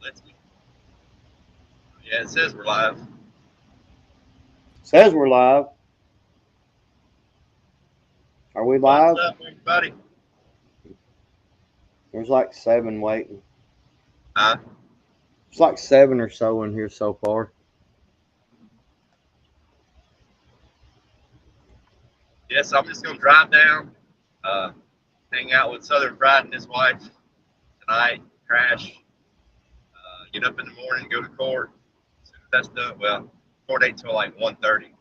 lets me. Yeah, it says we're live. Says we're live. Are we What's live? up, everybody? There's like 7 waiting. Huh? It's like 7 or so in here so far. Yes, I'm just gonna drive down, hang out with Southern Pride and his wife tonight. Crash. Get up in the morning, go to court. As soon as that's done, well, court ain't till like 1:30. As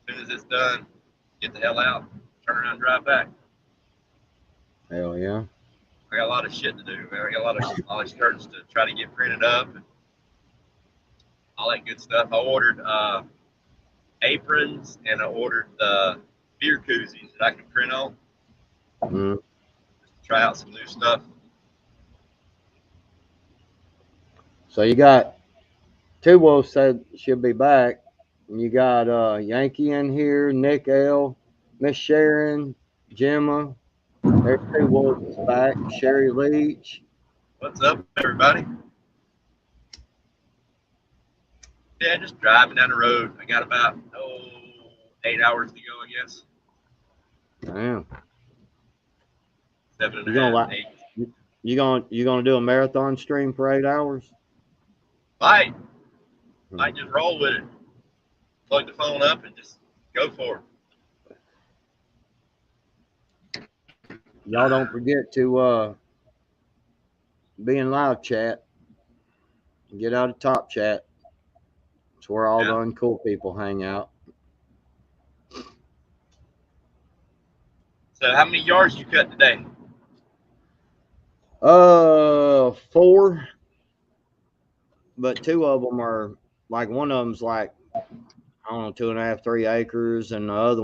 soon as it's done, get the hell out, turn around, and drive back. Hell yeah. I got a lot of shit to do, man. I got a lot of shirts to try to get printed up and all that good stuff. I ordered aprons and I ordered the beer koozies that I can print on. Mm. Just to try out some new stuff. So you got Two Wolves said she'll be back. You got Yankee in here, Nick L, Miss Sharon, Gemma. There's Two Wolves is back. Sherry Leach. What's up, everybody? Yeah, just driving down the road. I got about 8 hours to go, I guess. Damn. 7 and You a gonna half, like 8. you gonna do a marathon stream for 8 hours? Might just roll with it. Plug the phone up and just go for it. Y'all don't forget to be in live chat. Get out of top chat. It's where all the Yeah. uncool people hang out. So, how many yards you cut today? 4, but 2 of them are like one of them's like I don't know 2.5, 3 acres, and the other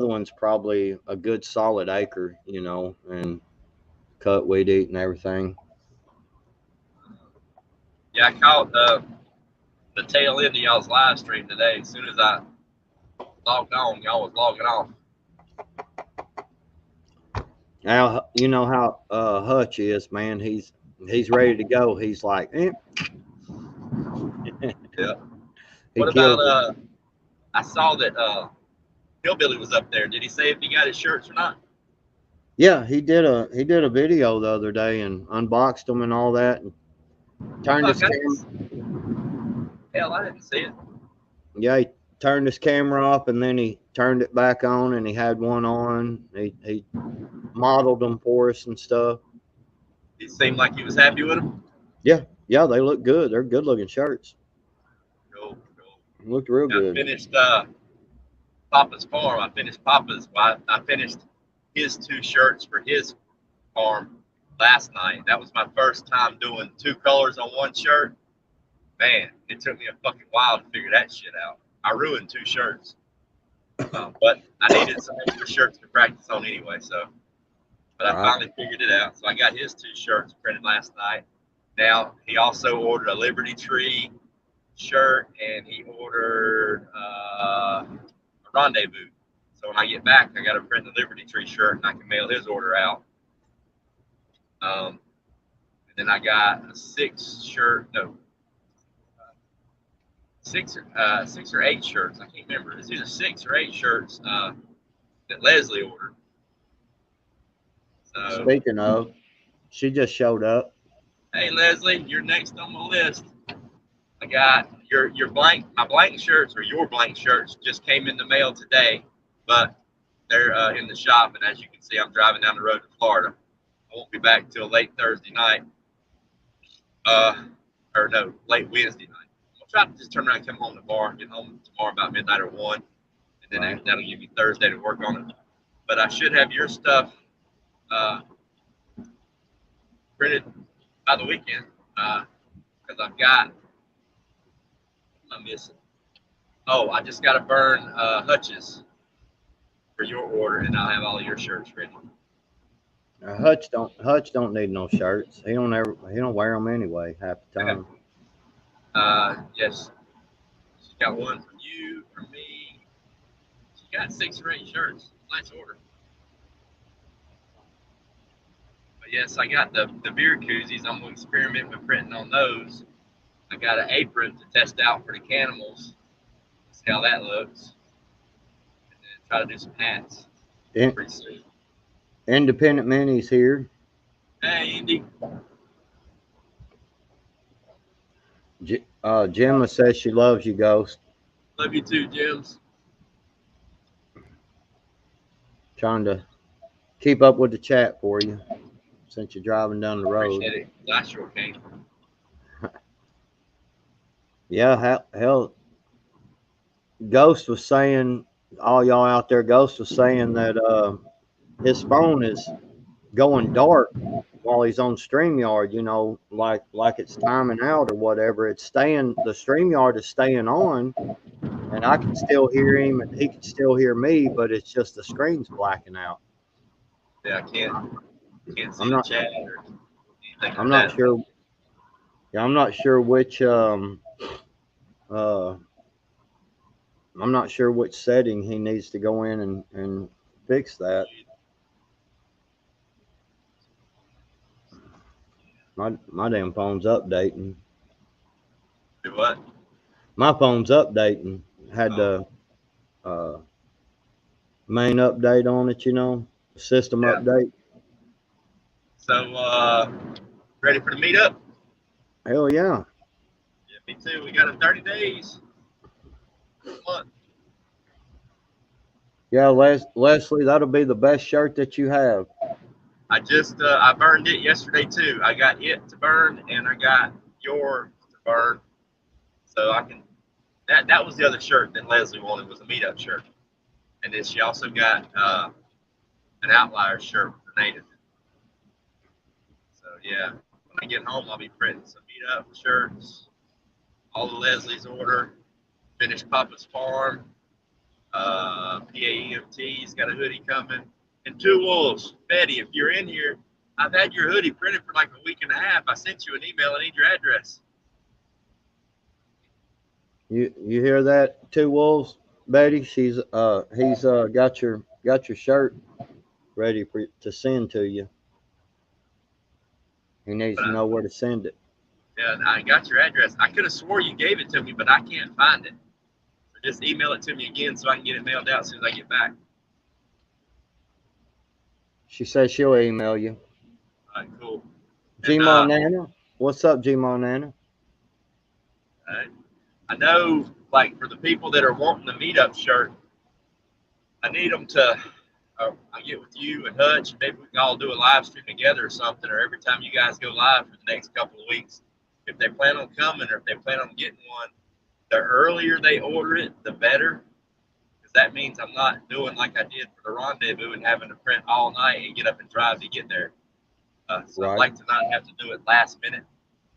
one's probably a good solid acre, and cut, weed eat, and everything. Yeah, I caught the tail end of y'all's live stream today. As soon as I logged on, y'all was logging off. Now you know how Hutch is, man. He's ready to go. He's like, Yeah. He What about kills it. I saw that Hillbilly was up there. Did he say if he got his shirts or not? Yeah, he did a video the other day and unboxed them and all that, and turned his Fuck, camera. hell, I didn't see it. Yeah, he turned his camera off and then he turned it back on and he had one on. He modeled them for us and stuff. He seemed like he was happy with them. Yeah, they look good. They're good looking shirts. Cool. Looked real I good. finished Papa's farm. I finished Papa's. I finished his 2 shirts for his farm last night. That was my first time doing 2 colors on one shirt. Man, it took me a fucking while to figure that shit out. I ruined 2 shirts, but I needed some extra shirts to practice on anyway. So, but I finally figured it out. So I got his 2 shirts printed last night. Now he also ordered a Liberty Tree shirt and he ordered a Rendezvous. So when I get back, I got to print the Liberty Tree shirt and I can mail his order out. And then I got a 6 or 8 shirts. I can't remember. It's either 6 or 8 shirts that Leslie ordered. So, Speaking of, she just showed up. hey Leslie, you're next on the list. I got my blank shirts or your blank shirts just came in the mail today, but they're in the shop. And as you can see, I'm driving down the road to Florida. I won't be back till late Thursday night. Or no, late Wednesday night. I'll try to just turn around and come home tomorrow. Get home tomorrow about midnight or 1. And then that'll give me Thursday to work on it. But I should have your stuff printed by the weekend because I'm missing. Oh, I just got to burn Hutch's for your order, and I'll have all of your shirts ready. Hutch don't need no shirts. He don't wear them anyway half the time. Yes, she got one from you, from me. She got 6 or 8 shirts. Nice order. But Yes, I got the beer koozies. I'm going to experiment with printing on those. I got an apron to test out for the Canimals. See how that looks. And then try to do some hats In, pretty soon. Independent Minis here. Hey, Indy. Gemma says she loves you, Ghost. Love you too, Jims. Trying to keep up with the chat for you since you're driving down the road. Appreciate it. I sure can. Yeah, hell, Ghost was saying, all y'all out there, Ghost was saying that his phone is going dark while he's on StreamYard, you know, like it's timing out or whatever. It's staying, the StreamYard is staying on, and I can still hear him and he can still hear me, but it's just the screen's blacking out. Yeah, I can't see I'm the not, chat or anything I'm like not that. sure. Yeah, I'm not sure which I'm not sure which setting he needs to go in and fix that. My damn phone's updating. Do what? My phone's updating. Had the main update on it, you know, system Yeah. update. So, ready for the meetup? Hell yeah. Yeah, me too. We got it 30 days. A month. Yeah, Leslie, that'll be the best shirt that you have. I burned it yesterday too. I got it to burn and I got yours to burn. So I can, that was the other shirt that Leslie wanted, was a meetup shirt. And then she also got an outlier shirt for Native. So yeah, when I get home, I'll be printing some meetup shirts, all the Leslie's order, finish Papa's Farm, PAEMT's got a hoodie coming, and Two Wolves. Betty, if you're in here, I've had your hoodie printed for like a week and a half. I sent you an email. I need your address. You hear that? Two Wolves, Betty. He's got your shirt ready to send to you. He needs to know where to send it. Yeah, I got your address. I could have swore you gave it to me, but I can't find it. So just email it to me again so I can get it mailed out as soon as I get back. She says she'll email you. All right, cool. G And, Monana, what's up, G Monana? I know, like, for the people that are wanting the meetup shirt, I need them to. I get with you and Hutch, and maybe we can all do a live stream together or something, or every time you guys go live for the next couple of weeks. If they plan on coming or if they plan on getting one, the earlier they order it, the better. Because that means I'm not doing like I did for the rendezvous and having to print all night and get up and drive to get there. So Right. I'd like to not have to do it last minute,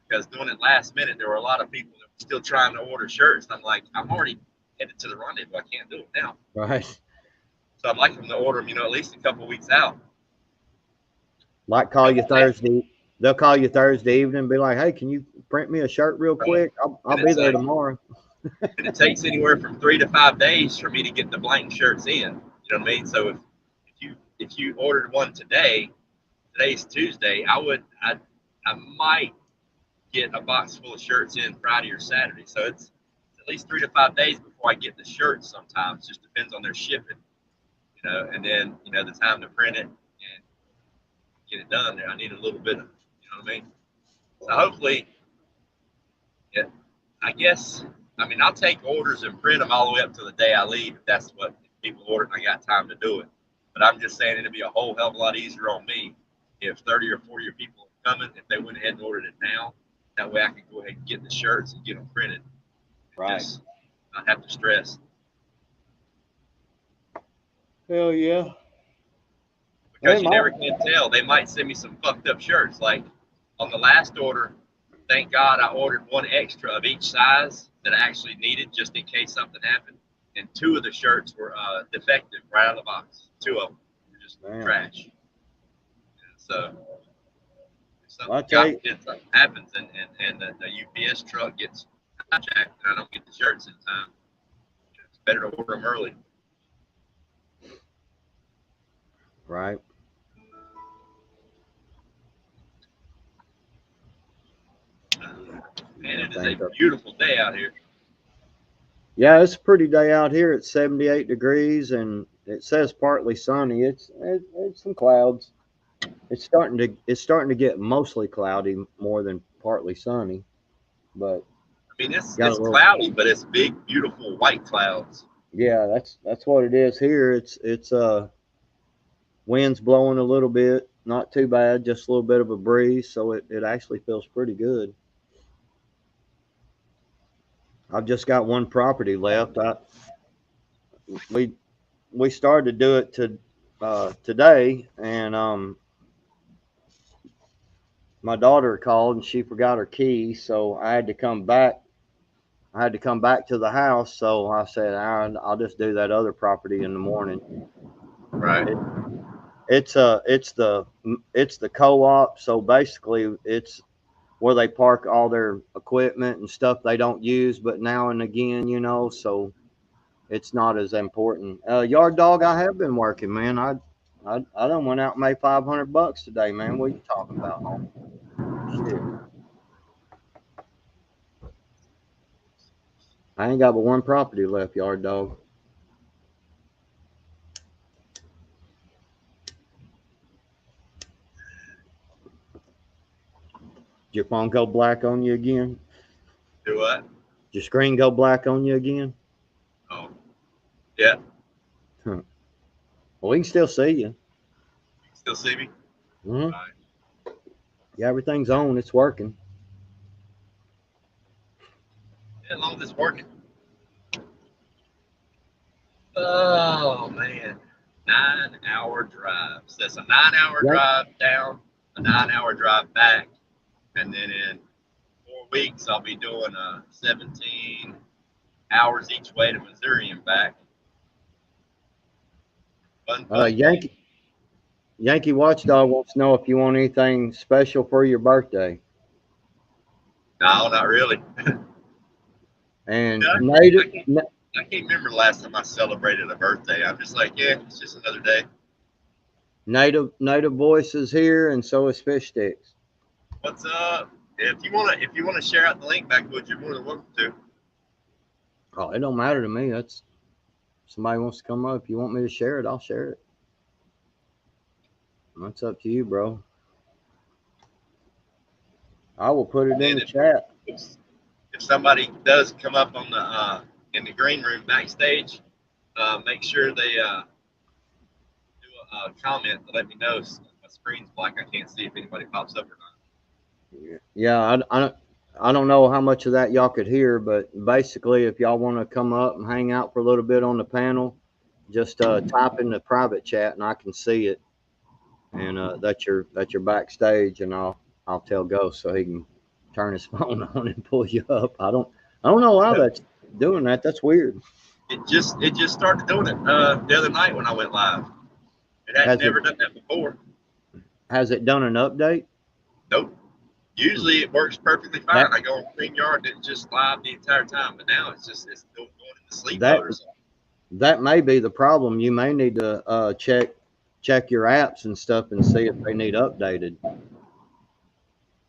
because doing it last minute, there were a lot of people that were still trying to order shirts. And I'm like, I'm already headed to the rendezvous. I can't do it now. Right. So I'd like them to order them, at least a couple weeks out. Might call you Thursday. They'll call you Thursday evening and be like, hey, can you print me a shirt real quick? I'll be there tomorrow. And it takes anywhere from 3 to 5 days for me to get the blank shirts in. You know what I mean? So if you ordered one today, today's Tuesday, I might get a box full of shirts in Friday or Saturday. So it's at least 3 to 5 days before I get the shirts sometimes. Just depends on their shipping, and then, the time to print it and get it done there. I need a little bit of, what I mean? So hopefully, yeah, I guess, I'll take orders and print them all the way up to the day I leave if that's what people order and I got time to do it. But I'm just saying it'd be a whole hell of a lot easier on me if 30 or 40 people are coming, if they went ahead and ordered it now. That way I can go ahead and get the shirts and get them printed. Right. Just not have to stress. Hell yeah. Because you never can tell. They might send me some fucked up shirts. Like on the last order, thank God I ordered one extra of each size that I actually needed just in case something happened. And 2 of the shirts were defective right out of the box. 2 of them were just trash. So if something happens and the UPS truck gets hijacked and I don't get the shirts in time, it's better to order them early. Right. And I it is think. a beautiful day out here. Yeah, it's a pretty day out here. It's 78 degrees, and it says partly sunny. It's some clouds. It's starting to get mostly cloudy more than partly sunny, but I mean, got a it's little. cloudy, but it's big, beautiful white clouds. Yeah, that's what it is here. It's wind's blowing a little bit, not too bad, just a little bit of a breeze, so it actually feels pretty good. I've just got one property left. We we started to do it today, and my daughter called and she forgot her key, so I had to come back. I had to come back to the house, so I said, I'll just do that other property in the morning. Right. It, it's the co-op, so basically it's where they park all their equipment and stuff they don't use, but now and again, so it's not as important. Yard dog, I have been working, man. I done went out and made $500 today, man. What are you talking about, home? Shit, I ain't got but one property left, yard dog. Did your phone go black on you again? Do what? Did your screen go black on you again? Oh, yeah. Huh. Well, we can still see you. Still see me? Hmm. Right. Yeah, everything's on. It's working. Yeah, as long as it's working. Oh man, 9 hour drive. So that's a 9 hour Yep. drive down, a 9 hour drive back, and then in 4 weeks I'll be doing 17 hours each way to Missouri and back. Fun, Uh, fun thing. Yankee Yankee Watchdog wants to know if you want anything special for your birthday. No, not really. And No, native I can't. I can't remember the last time I celebrated a birthday. I'm just like, yeah, it's just another day. native voice is here, and so is Fish Sticks. What's up? If you wanna share out the link back, would you're more than welcome to. Oh, it don't matter to me. That's somebody wants to come up. If you want me to share it, I'll share it. That's up to you, bro. I will put it in And the chat. if somebody does come up on the in the green room backstage, make sure they do a comment to let me know. My screen's black. I can't see if anybody pops up or not. Yeah, I don't know how much of that y'all could hear, but basically, if y'all want to come up and hang out for a little bit on the panel, just type in the private chat and I can see it. And that's your backstage, and I'll tell Ghost so he can turn his phone on and pull you up. I don't know why that's doing that. That's weird. It just started doing it the other night when I went live. It had Has it never done that before. has it done an update? Nope. Usually it works perfectly fine. That I go on StreamYard and it's just live the entire time. But now it's going into sleep that mode or something. that may be the problem. You may need to check your apps and stuff and see if they need updated. It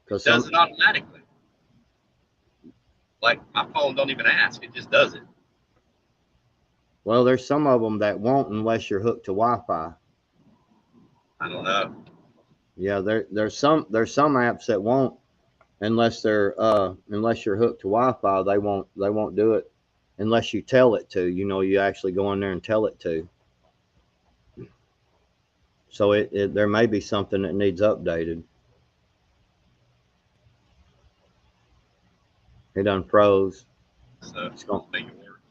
Because does it automatically. Like my phone don't even ask. It just does it. well, there's some of them that won't unless you're hooked to Wi-Fi. I don't know. Yeah, there's some apps that won't unless you're hooked to Wi-Fi. They won't do it unless you tell it to. You actually go in there and tell it to. So there may be something that needs updated. He done froze. So It's going. make it work.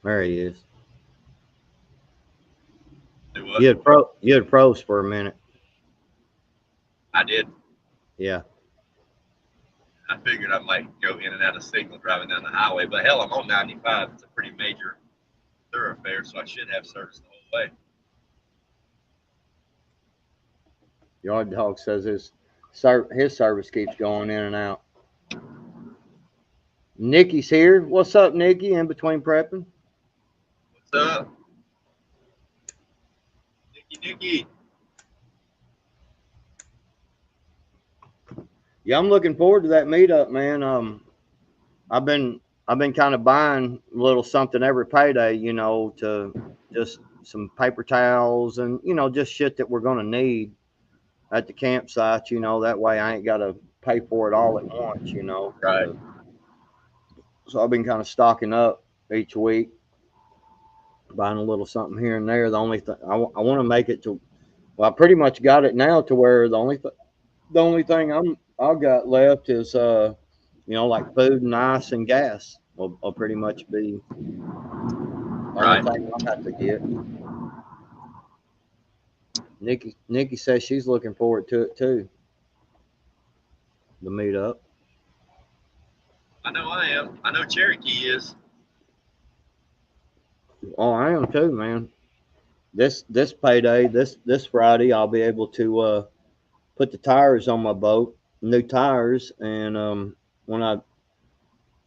There he is. Do what? You had froze for a minute. I did. Yeah. I figured I might go in and out of signal driving down the highway, but hell, I'm on 95. It's a pretty major thoroughfare, so I should have service the whole way. Yard dog says his service keeps going in and out. Nikki's here. What's up, Nikki? In between prepping. What's up? Nikki. Yeah, I'm looking forward to that meetup, man. I've been kind of buying a little something every payday, you know, to just some paper towels and just shit that we're gonna need at the campsite. That way I ain't got to pay for it all at once. Right. So I've been kind of stocking up each week, buying a little something here and there. The only thing I want to make it to, well, I pretty much got it now to where the only thing I've got left is like food and ice and gas will pretty much be the only Right. thing I'll have to get. Nikki says she's looking forward to it too. The meetup. I know I am. I know Cherokee is. Oh, I am too, man. This payday, this Friday, I'll be able to put the tires on my boat, new tires, and when I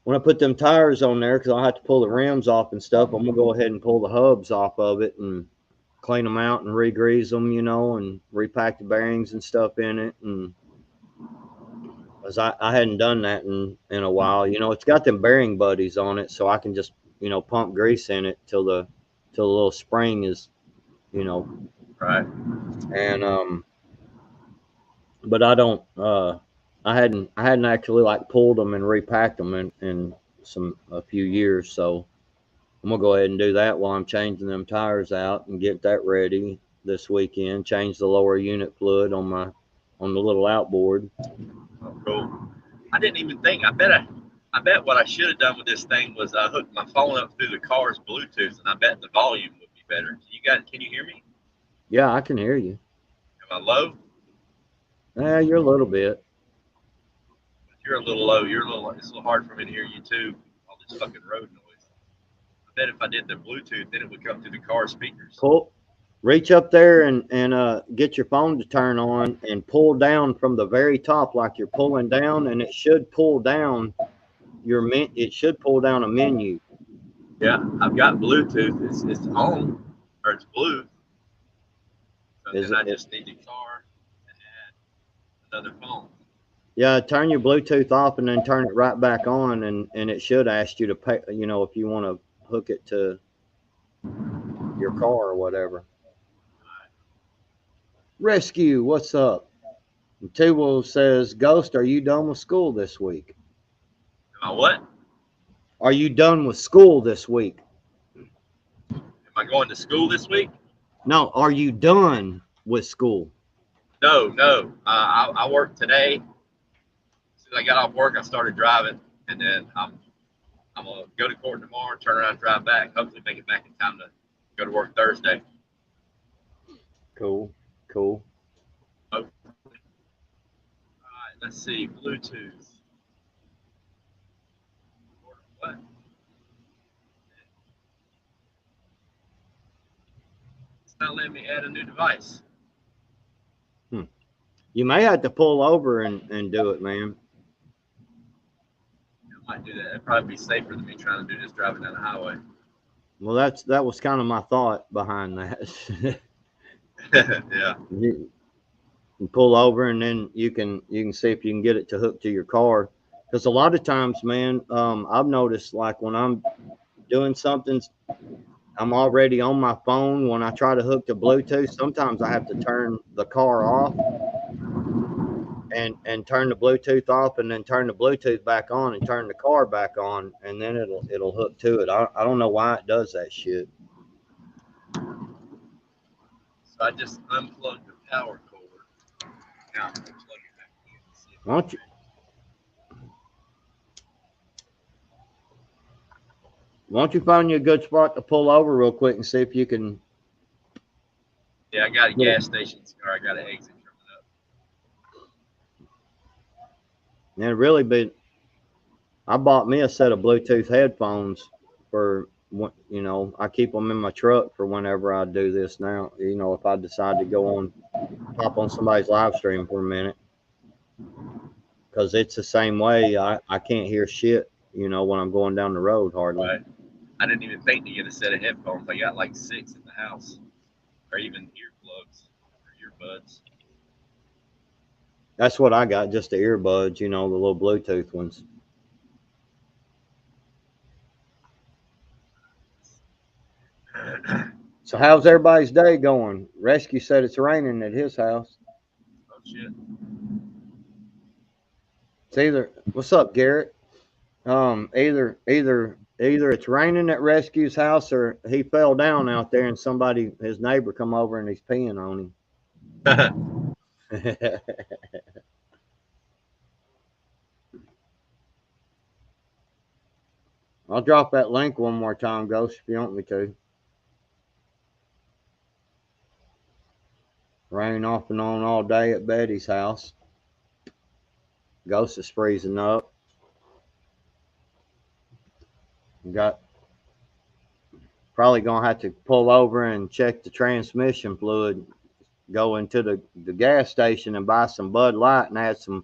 when I put them tires on there, because I'll have to pull the rims off and stuff, I'm gonna go ahead and pull the hubs off of it and clean them out and re-grease them, and repack the bearings and stuff in it. And as I hadn't done that in a while, it's got them bearing buddies on it, so I can just pump grease in it till the little spring is you know Right. and but I don't I hadn't actually like pulled them and repacked them in a few years, so I'm gonna go ahead and do that while I'm changing them tires out and get that ready this weekend. Change the lower unit fluid on the little outboard. Oh, cool. I didn't even think. I bet what I should have done with this thing was I hooked my phone up through the car's Bluetooth, and I bet the volume would be better. Can you hear me? Yeah, I can hear you. Am I low? You're a little bit. If you're a little low. It's a little hard for me to hear you too. All this fucking road noise. I bet if I did the Bluetooth, then it would come through the car speakers. Pull, reach up there and get your phone to turn on and pull down from the very top like you're pulling down, and it should pull down it should pull down a menu. Yeah, I've got Bluetooth. It's on, or it's blue. So Is then I it? just need the car and add another phone. Yeah, turn your Bluetooth off and then turn it right back on, and it should ask you to pay. If you want to hook it to your car or whatever. Rescue, what's up? And Two says, Ghost, are you done with school this week? Am I what? Are you done with school this week? Am I going to school this week? No, are you done with school? No, no. I worked today. As soon as I got off work, I started driving, and then I'm gonna go to court tomorrow, turn around, and drive back. Hopefully, make it back in time to go to work Thursday. Cool, cool. Hopefully. All right, let's see. Bluetooth. What? It's not letting me add a new device. You may have to pull over and do it, man. I might do that. It'd probably be safer than me trying to do this driving down the highway. Well, that was kind of my thought behind that. Yeah. You pull over and then you can see if you can get it to hook to your car. Because a lot of times, man, I've noticed like when I'm doing something, I'm already on my phone. When I try to hook to Bluetooth, sometimes I have to turn the car off and turn the Bluetooth off, and then turn the Bluetooth back on and turn the car back on, and then it'll hook to it. I don't know why it does that shit. So I just unplugged the power cord. Now I'm gonna plug it back in. See if Why don't you find you a good spot to pull over real quick and see if you can. Yeah, I got a gas station car. I got an exit coming up. And really be. I bought me a set of Bluetooth headphones for I keep them in my truck for whenever I do this now. If I decide to pop on somebody's live stream for a minute, because it's the same way. I can't hear shit. When I'm going down the road hardly. Right. I didn't even think to get a set of headphones. I got like 6 in the house, or even earplugs or earbuds. That's what I got, just the earbuds, you know, the little Bluetooth ones. So how's everybody's day going? Rescue said it's raining at his house. Oh shit. It's either what's up, Garrett? Either it's raining at Rescue's house or he fell down out there and somebody, his neighbor, come over and he's peeing on him. I'll drop that link one more time, Ghost, if you want me to. Rain off and on all day at Betty's house. Ghost is freezing up. Got probably gonna have to pull over and check the transmission fluid. Go into the gas station and buy some Bud Light and add some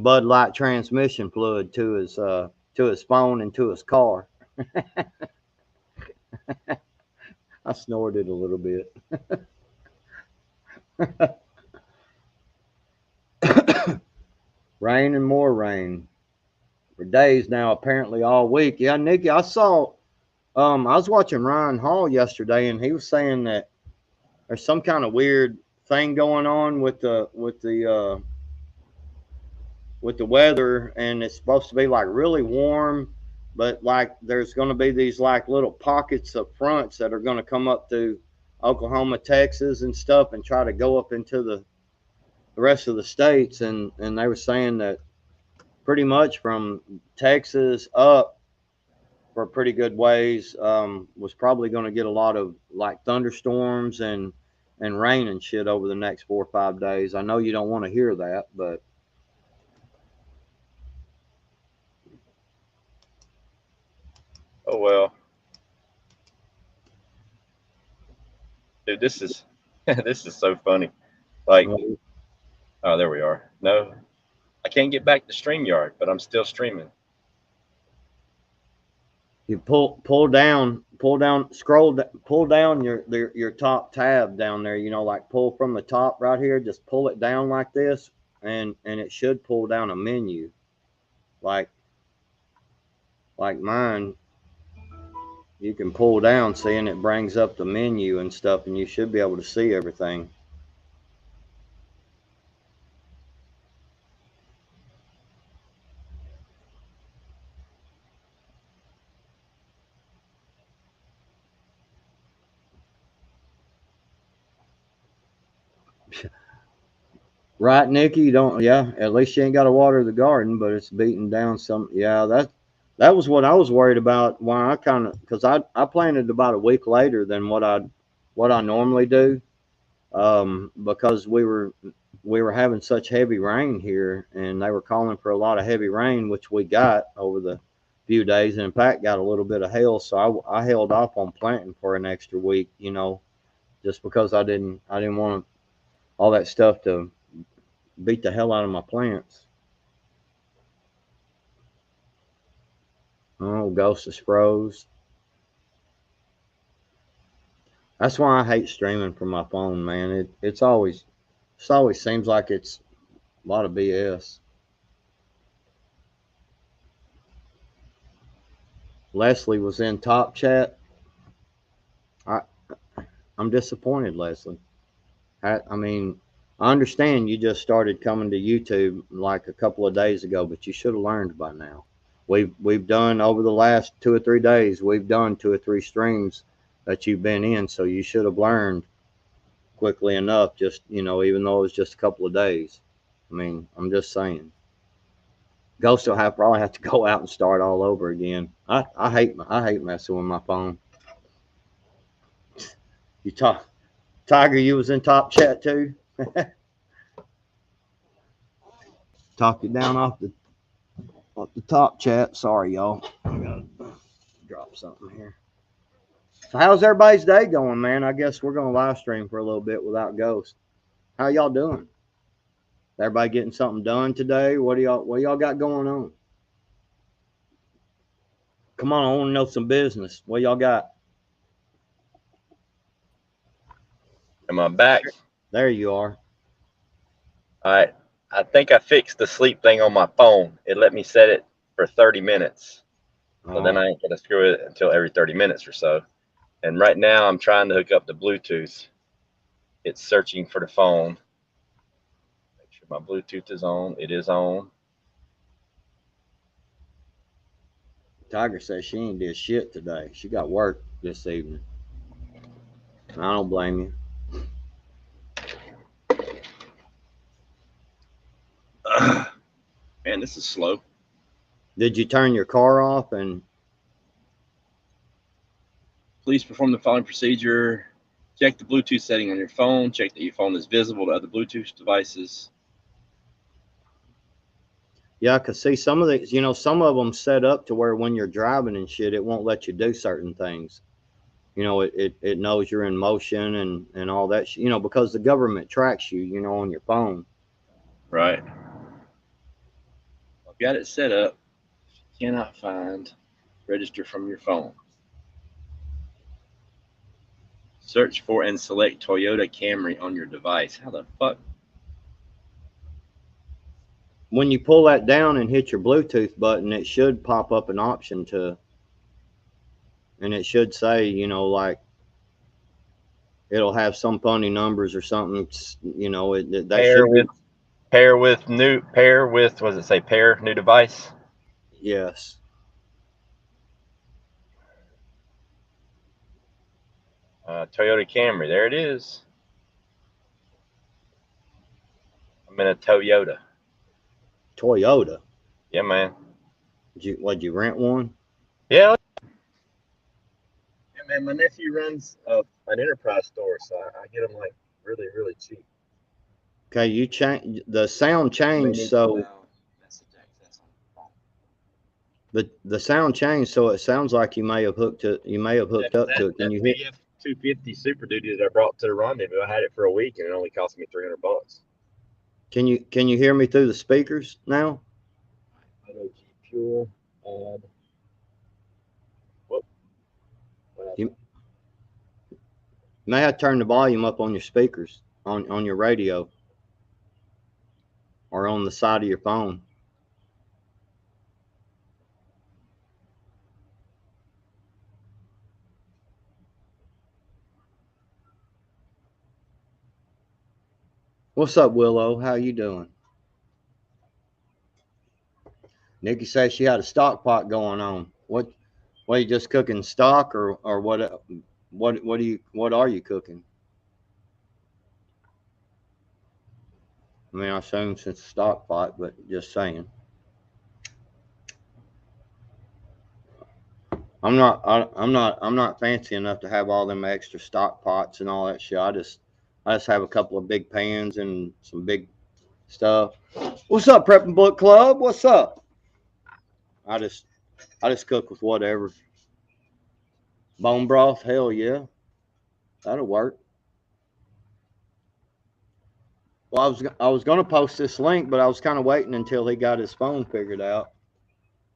Bud Light transmission fluid to his phone and to his car. I snorted a little bit. Rain and more rain for days now, apparently all week. Yeah, Nikki, I saw. I was watching Ryan Hall yesterday, and he was saying that there's some kind of weird thing going on with the weather, and it's supposed to be like really warm, but like there's going to be these like little pockets of fronts that are going to come up through Oklahoma, Texas, and stuff, and try to go up into the rest of the states. And they were saying that pretty much from Texas up for a pretty good ways was probably going to get a lot of like thunderstorms and rain and shit over the next 4 or 5 days. I know you don't want to hear that, but Oh well. Dude, this is this is so funny. Like, oh, there we are. No, I can't get back to StreamYard, but I'm still streaming. you pull down your top tab down there. You know, like pull from the top right here. Just pull it down like this, and it should pull down a menu, like mine. You can pull down, see, and it brings up the menu and stuff, and you should be able to see everything. Right, Nikki? You don't, yeah. At least you ain't got to water the garden, but it's beating down some. Yeah, that was what I was worried about. Why I kind of because I planted about a week later than what I normally do, because we were having such heavy rain here, and they were calling for a lot of heavy rain, which we got over the few days, and in fact got a little bit of hail. So I held off on planting for an extra week, you know, just because I didn't want all that stuff to beat the hell out of my plants. Oh, Ghost is froze. That's why I hate streaming from my phone, man. It always seems like it's a lot of BS. Leslie was in Top Chat. I I'm disappointed, Leslie. I mean, I understand you just started coming to YouTube like a couple of days ago, but you should have learned by now. We've done over the last 2 or 3 days. We've done 2 or 3 streams that you've been in, so you should have learned quickly enough. Just you know, even though it was just a couple of days. I mean, I'm just saying. Ghost will probably have to go out and start all over again. I hate messing with my phone. You talk, Tiger. You was in Top Chat too. Talk you down off the Top Chat. Sorry, y'all. I gotta drop something here. So how's everybody's day going, man? I guess we're gonna live stream for a little bit without Ghost. How y'all doing? Everybody getting something done today? What y'all got going on? Come on, I want to know some business. What y'all got? Am I back? There you are. All right. I think I fixed the sleep thing on my phone. It let me set it for 30 minutes. So then I ain't gonna screw it until every 30 minutes or so. And right now I'm trying to hook up the Bluetooth. It's searching for the phone. Make sure my Bluetooth is on. It is on. Tiger says she ain't did shit today. She got work this evening. I don't blame you. Man, this is slow. Did you turn your car off and Please perform the following procedure. Check the Bluetooth setting on your phone. Check that your phone is visible to other Bluetooth devices. yeah, I could see some of these, some of them set up to where when you're driving and shit, it won't let you do certain things. It knows you're in motion and all that shit, because the government tracks you, on your phone. Right. I've got it set up. Cannot find register from your phone. Search for and select Toyota Camry on your device. How the fuck? When you pull that down and hit your Bluetooth button, it should pop up an option and it should say, like, it'll have some funny numbers or something, Pair with what does it say? Pair new device? Yes. Toyota Camry. There it is. I'm in a Toyota. Toyota? Yeah, man. Did you rent one? Yeah. Yeah, man. My nephew runs an enterprise store, so I get them like really, really cheap. Okay, you change the sound changed, so the sound changed, so it sounds like you may have hooked up to it. Can you hear? F-250 Super Duty that I brought to the rendezvous? I had it for a week and it only cost me $300. Can you hear me through the speakers now? Auto G Pure. You may have to turn the volume up on your speakers on your radio or on the side of your phone. What's up, Willow? How you doing? Nikki says she had a stock pot going on. What are you just cooking stock or what? What are you cooking? I mean, I assume since stock pot, but just saying. I'm not fancy enough to have all them extra stock pots and all that shit. I just have a couple of big pans and some big stuff. What's up, Prepping Book Club? What's up? I just cook with whatever. Bone broth, hell yeah, that'll work. Well, I was gonna post this link, but I was kind of waiting until he got his phone figured out.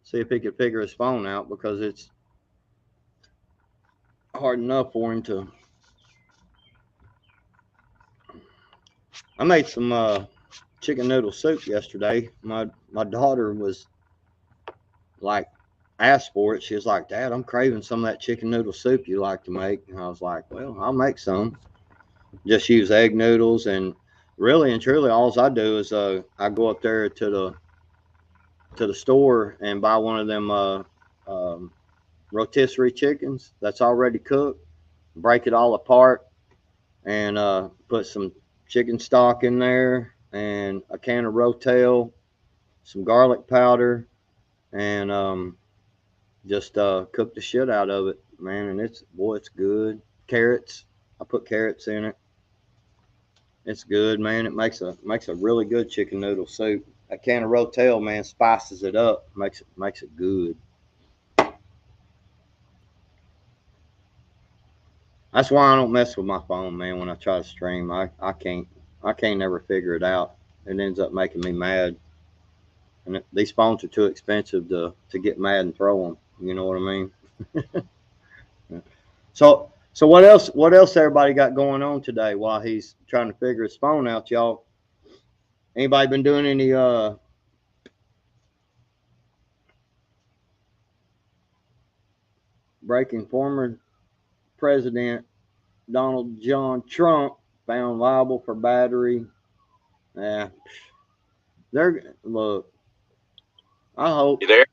See if he could figure his phone out, because it's hard enough for him to. I made some chicken noodle soup yesterday. My daughter was like, asked for it. She was like, "Dad, I'm craving some of that chicken noodle soup you like to make." And I was like, "Well, I'll make some. Just use egg noodles, and really and truly, all I do is I go up there to the store and buy one of them rotisserie chickens that's already cooked, break it all apart, and put some chicken stock in there and a can of Rotel, some garlic powder, and just cook the shit out of it, man. And it's good. Carrots, I put carrots in it. It's good, man. It makes a really good chicken noodle soup. A can of Rotel, man, spices it up, makes it good. That's why I don't mess with my phone, man. When I try to stream, I can't never figure it out. It ends up making me mad. And these phones are too expensive to get mad and throw them. You know what I mean? So what else everybody got going on today while he's trying to figure his phone out, y'all? Anybody been doing any breaking former President Donald John Trump found liable for battery? Yeah, they're look. I hope. You there?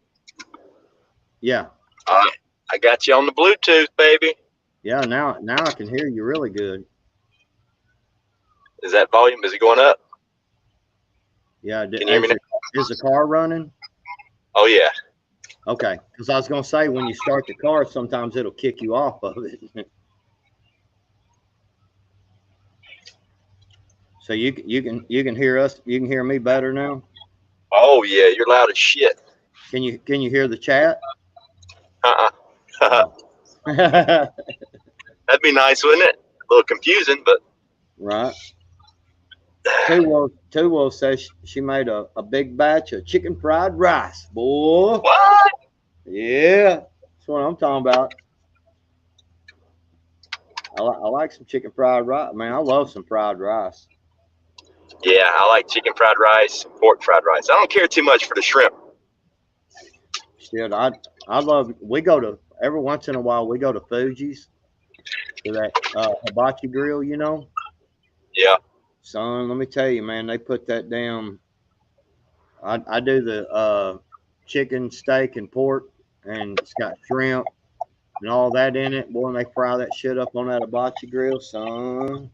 Yeah, I got you on the Bluetooth, baby. yeah. Now I can hear you really good. Is that volume? Is it going up? Yeah. Can you hear me now? Is the car running? Oh, yeah. Okay, because I was gonna say when you start the car, sometimes it'll kick you off of it. So you can hear us. You can hear me better now. Oh, yeah. You're loud as shit. Can you hear the chat? That'd be nice, wouldn't it? A little confusing, but. Right. Two Wolf says she made a big batch of chicken fried rice. Boy. What? Yeah, that's what I'm talking about. I like some chicken fried rice. Man, I love some fried rice. Yeah, I like chicken fried rice, pork fried rice. I don't care too much for the shrimp. Shit, I love. We go to every once in a while. We go to Fuji's to that hibachi grill. You know. Yeah. Son, let me tell you, man. They put that damn. I do the chicken, steak, and pork, and it's got shrimp and all that in it. Boy, and they fry that shit up on that hibachi grill, son.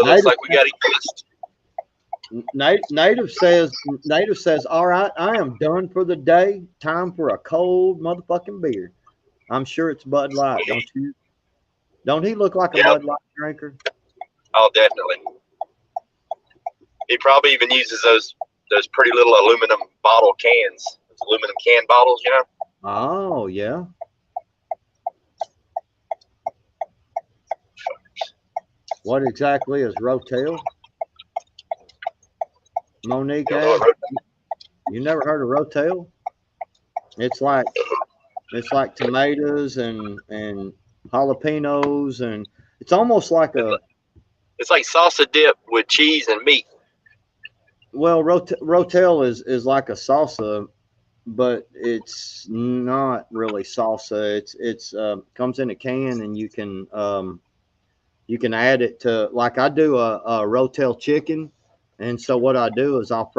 Looks like we got a guest. Native says, all right, I am done for the day. Time for a cold motherfucking beer. I'm sure it's Bud Light, don't you? Don't he look like a Bud Light drinker? Oh, definitely. He probably even uses those pretty little aluminum bottle cans, those aluminum can bottles, you know? Oh, yeah. What exactly is Rotel? Monique, you never heard of Rotel? It's like tomatoes and jalapenos, and it's almost like it's like salsa dip with cheese and meat. Well, Rotel is like a salsa, but it's not really salsa. It's comes in a can, and you can add it to, like I do a Rotel chicken, and so what I do is I'll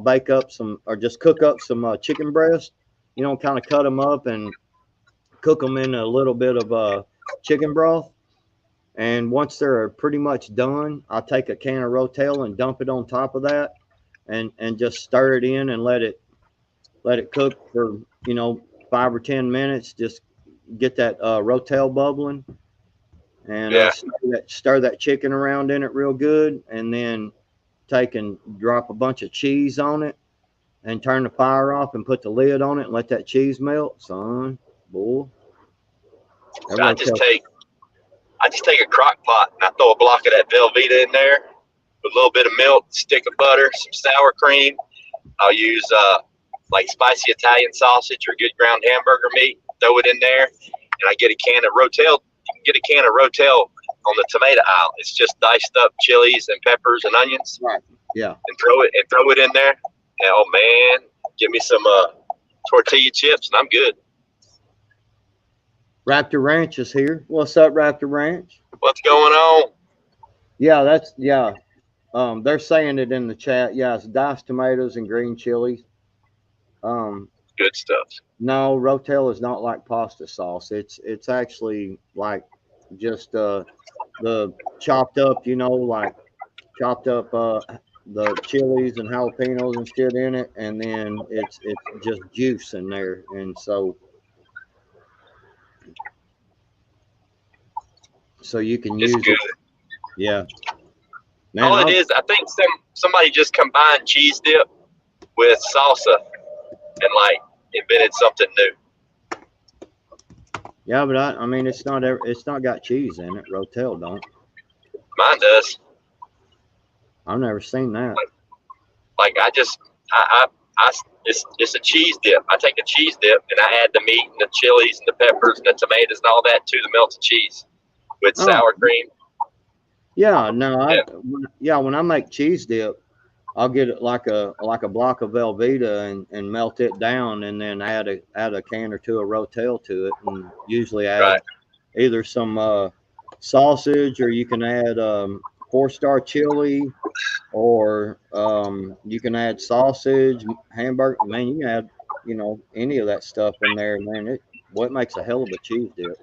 bake up some, or just cook up some chicken breast, you know, kind of cut them up and cook them in a little bit of chicken broth. And once they're pretty much done, I'll take a can of Rotel and dump it on top of that, and just stir it in and let it cook for 5 or 10 minutes. Just get that Rotel bubbling, and stir that chicken around in it real good, and then take and drop a bunch of cheese on it, and turn the fire off and put the lid on it and let that cheese melt, son. Boy. I just take a crock pot and I throw a block of that Velveeta in there with a little bit of milk, stick of butter, some sour cream. I'll use like spicy Italian sausage or good ground hamburger meat, throw it in there, and I get a can of Rotel. You can get a can of Rotel on the tomato aisle. It's just diced up chilies and peppers and onions. Right. Yeah. And throw it in there. And, oh man, give me some tortilla chips and I'm good. Raptor Ranch is here. What's up, Raptor Ranch? What's going on? Yeah, they're saying it in the chat. Yeah, it's diced tomatoes and green chilies. Good stuff. No, Rotel is not like pasta sauce. It's actually like just the chopped up, chopped up the chilies and jalapenos and shit in it, and then it's just juice in there, and so you can use it. Yeah. Man, all it is, I think somebody just combined cheese dip with salsa and like invented something new. Yeah, but I mean, it's not got cheese in it. Rotel don't. Mine does. I've never seen that. Like it's a cheese dip. I take a cheese dip and I add the meat and the chilies and the peppers and the tomatoes and all that to the melted cheese with sour cream. Yeah, no, Yeah. when I make cheese dip, I'll get it like a block of Velveeta and melt it down, and then add a can or two of Rotel to it, and usually add Right. either some sausage, or you can add 4-star chili, or you can add sausage, hamburger. Man, you can add any of that stuff in there, man. It makes a hell of a cheese dip.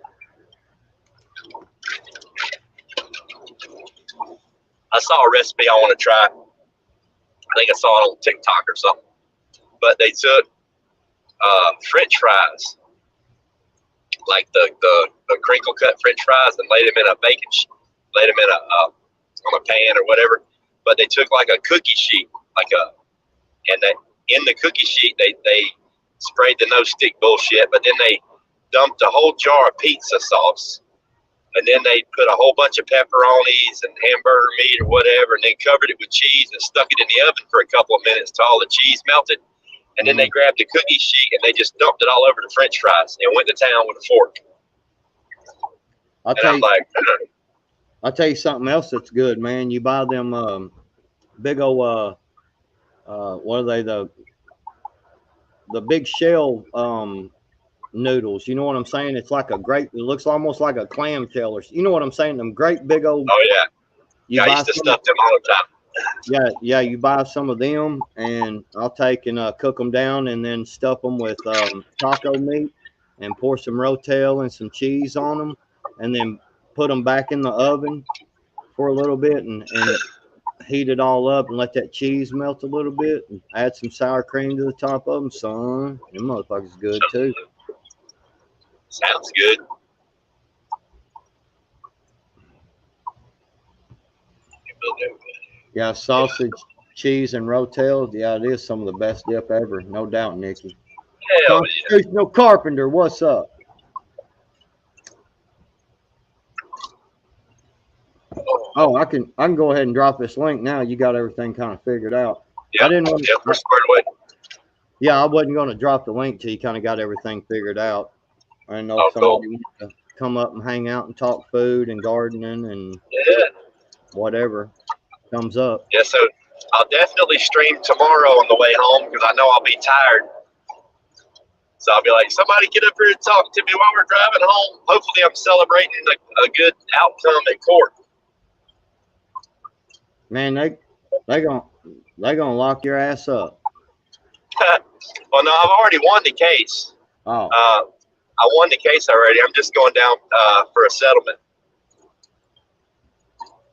I saw a recipe I want to try. I think I saw it on TikTok or something. But they took French fries, like the crinkle cut French fries, and laid them in a laid them in on a pan or whatever. But they took like a cookie sheet, and in the cookie sheet they sprayed the no stick bullshit, but then they dumped a whole jar of pizza sauce, and then they put a whole bunch of pepperonis and hamburger meat or whatever, and then covered it with cheese and stuck it in the oven for a couple of minutes till all the cheese melted. And then they grabbed the cookie sheet and they just dumped it all over the French fries and went to town with a fork. I'll And I'm like, tell you something else that's good, man. You buy them big old what are they, the big shell noodles. You know what I'm saying? It's like it looks almost like a clam shell, or you know what I'm saying? Them great big old. oh yeah, You I buy used to some, stuff them all the time. yeah. You buy some of them, and I'll take and cook them down, and then stuff them with taco meat, and pour some Rotel and some cheese on them, and then put them back in the oven for a little bit, and heat it all up, and let that cheese melt a little bit, and add some sour cream to the top of them. Son, them motherfuckers good too. Sounds good. Yeah, sausage, cheese, and Rotel. Yeah, it is some of the best dip ever, no doubt, Nikki. Hell yeah. Constitutional Carpenter, what's up? Oh, I can go ahead and drop this link now. You got everything kind of figured out. Yeah, I didn't want yeah, we're squared away. Yeah, I wasn't going to drop the link till you kind of got everything figured out. I didn't know Oh, if somebody cool. wanted to come up and hang out and talk food and gardening and Yeah. whatever comes up. Yeah, so I'll definitely stream tomorrow on the way home because I know I'll be tired. So I'll be like, somebody get up here and talk to me while we're driving home. Hopefully, I'm celebrating a good outcome at court. Man, they gonna lock your ass up. Well, no, I've already won the case. Oh, I won the case already. I'm just going down for a settlement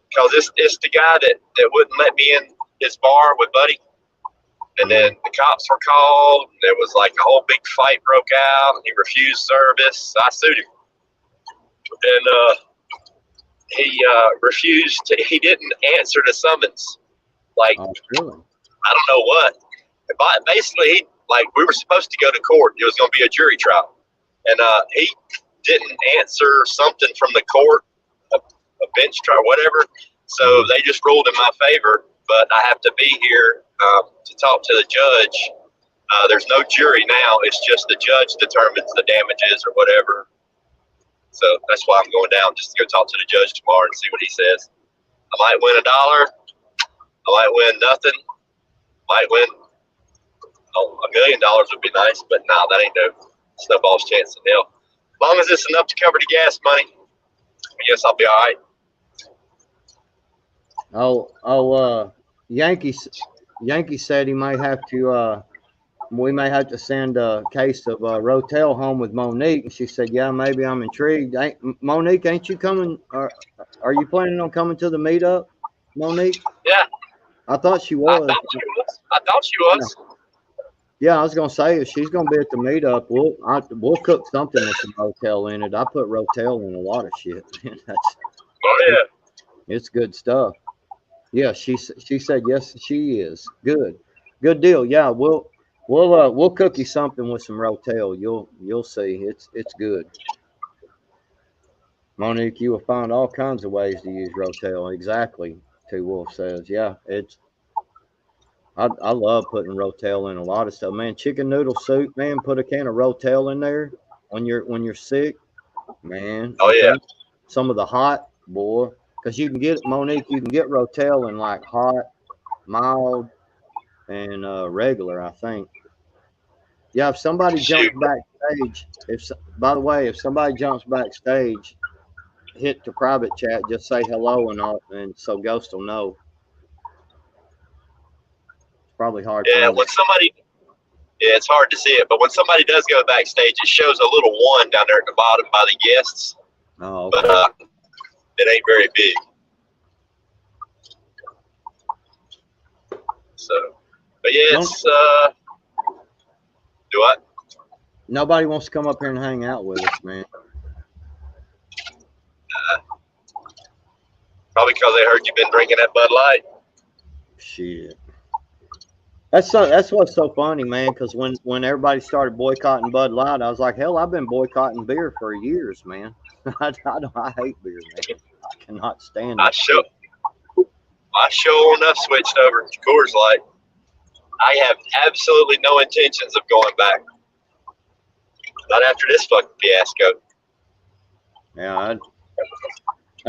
because it's the guy that wouldn't let me in his bar with Buddy. And then the cops were called, and there was like a whole big fight broke out, and he refused service. So I sued him. And he refused to, he didn't answer the summons. Like, oh, really? I don't know what. But basically, we were supposed to go to court. It was going to be a jury trial. And he didn't answer something from the court, a bench trial, whatever. So they just ruled in my favor, but I have to be here to talk to the judge. There's no jury now. It's just the judge determines the damages or whatever. So that's why I'm going down, just to go talk to the judge tomorrow and see what he says. I might win $1. I might win nothing. Might win $1 million would be nice, but no, that ain't no snowball's chance in hell. As long as it's enough to cover the gas money, I guess I'll be all right. Yankee said he might have to. We may have to send a case of Rotel home with Monique, and she said, "Yeah, maybe I'm intrigued." Monique, ain't you coming? Are you planning on coming to the meetup, Monique? Yeah, I thought she was. I thought she was. Yeah, I was gonna say if she's gonna be at the meetup, we'll cook something with some Rotel in it. I put Rotel in a lot of shit. Oh yeah, it's good stuff. Yeah, she said yes, she is. Good deal. Yeah, we'll cook you something with some Rotel. You'll see. It's good. Monique, you will find all kinds of ways to use Rotel. Exactly. Two Wolf says, yeah, I love putting Rotel in a lot of stuff. Man, chicken noodle soup, man, put a can of Rotel in there when you're sick. Man. Oh yeah. Some of the hot, boy, Because you can get, Monique, you can get Rotel in like hot, mild, and regular, I think. Yeah, if somebody Shoot. jumps backstage, by the way, if somebody jumps backstage, hit the private chat, just say hello and all, and so Ghost will know. It's probably hard for Yeah, him. when somebody, yeah, it's hard to see it, but when somebody does go backstage, it shows a little one down there at the bottom by the guests, Oh, okay. but it ain't very big. So, but yeah, it's do what? Nobody wants to come up here and hang out with us, man. Probably because they heard you've been drinking that Bud Light. Shit. That's what's so funny, man. Because when everybody started boycotting Bud Light, I was like, hell, I've been boycotting beer for years, man. I hate beer, man. I cannot stand it. I sure enough switched over to Coors Light. I have absolutely no intentions of going back. Not after this fucking fiasco. Yeah, I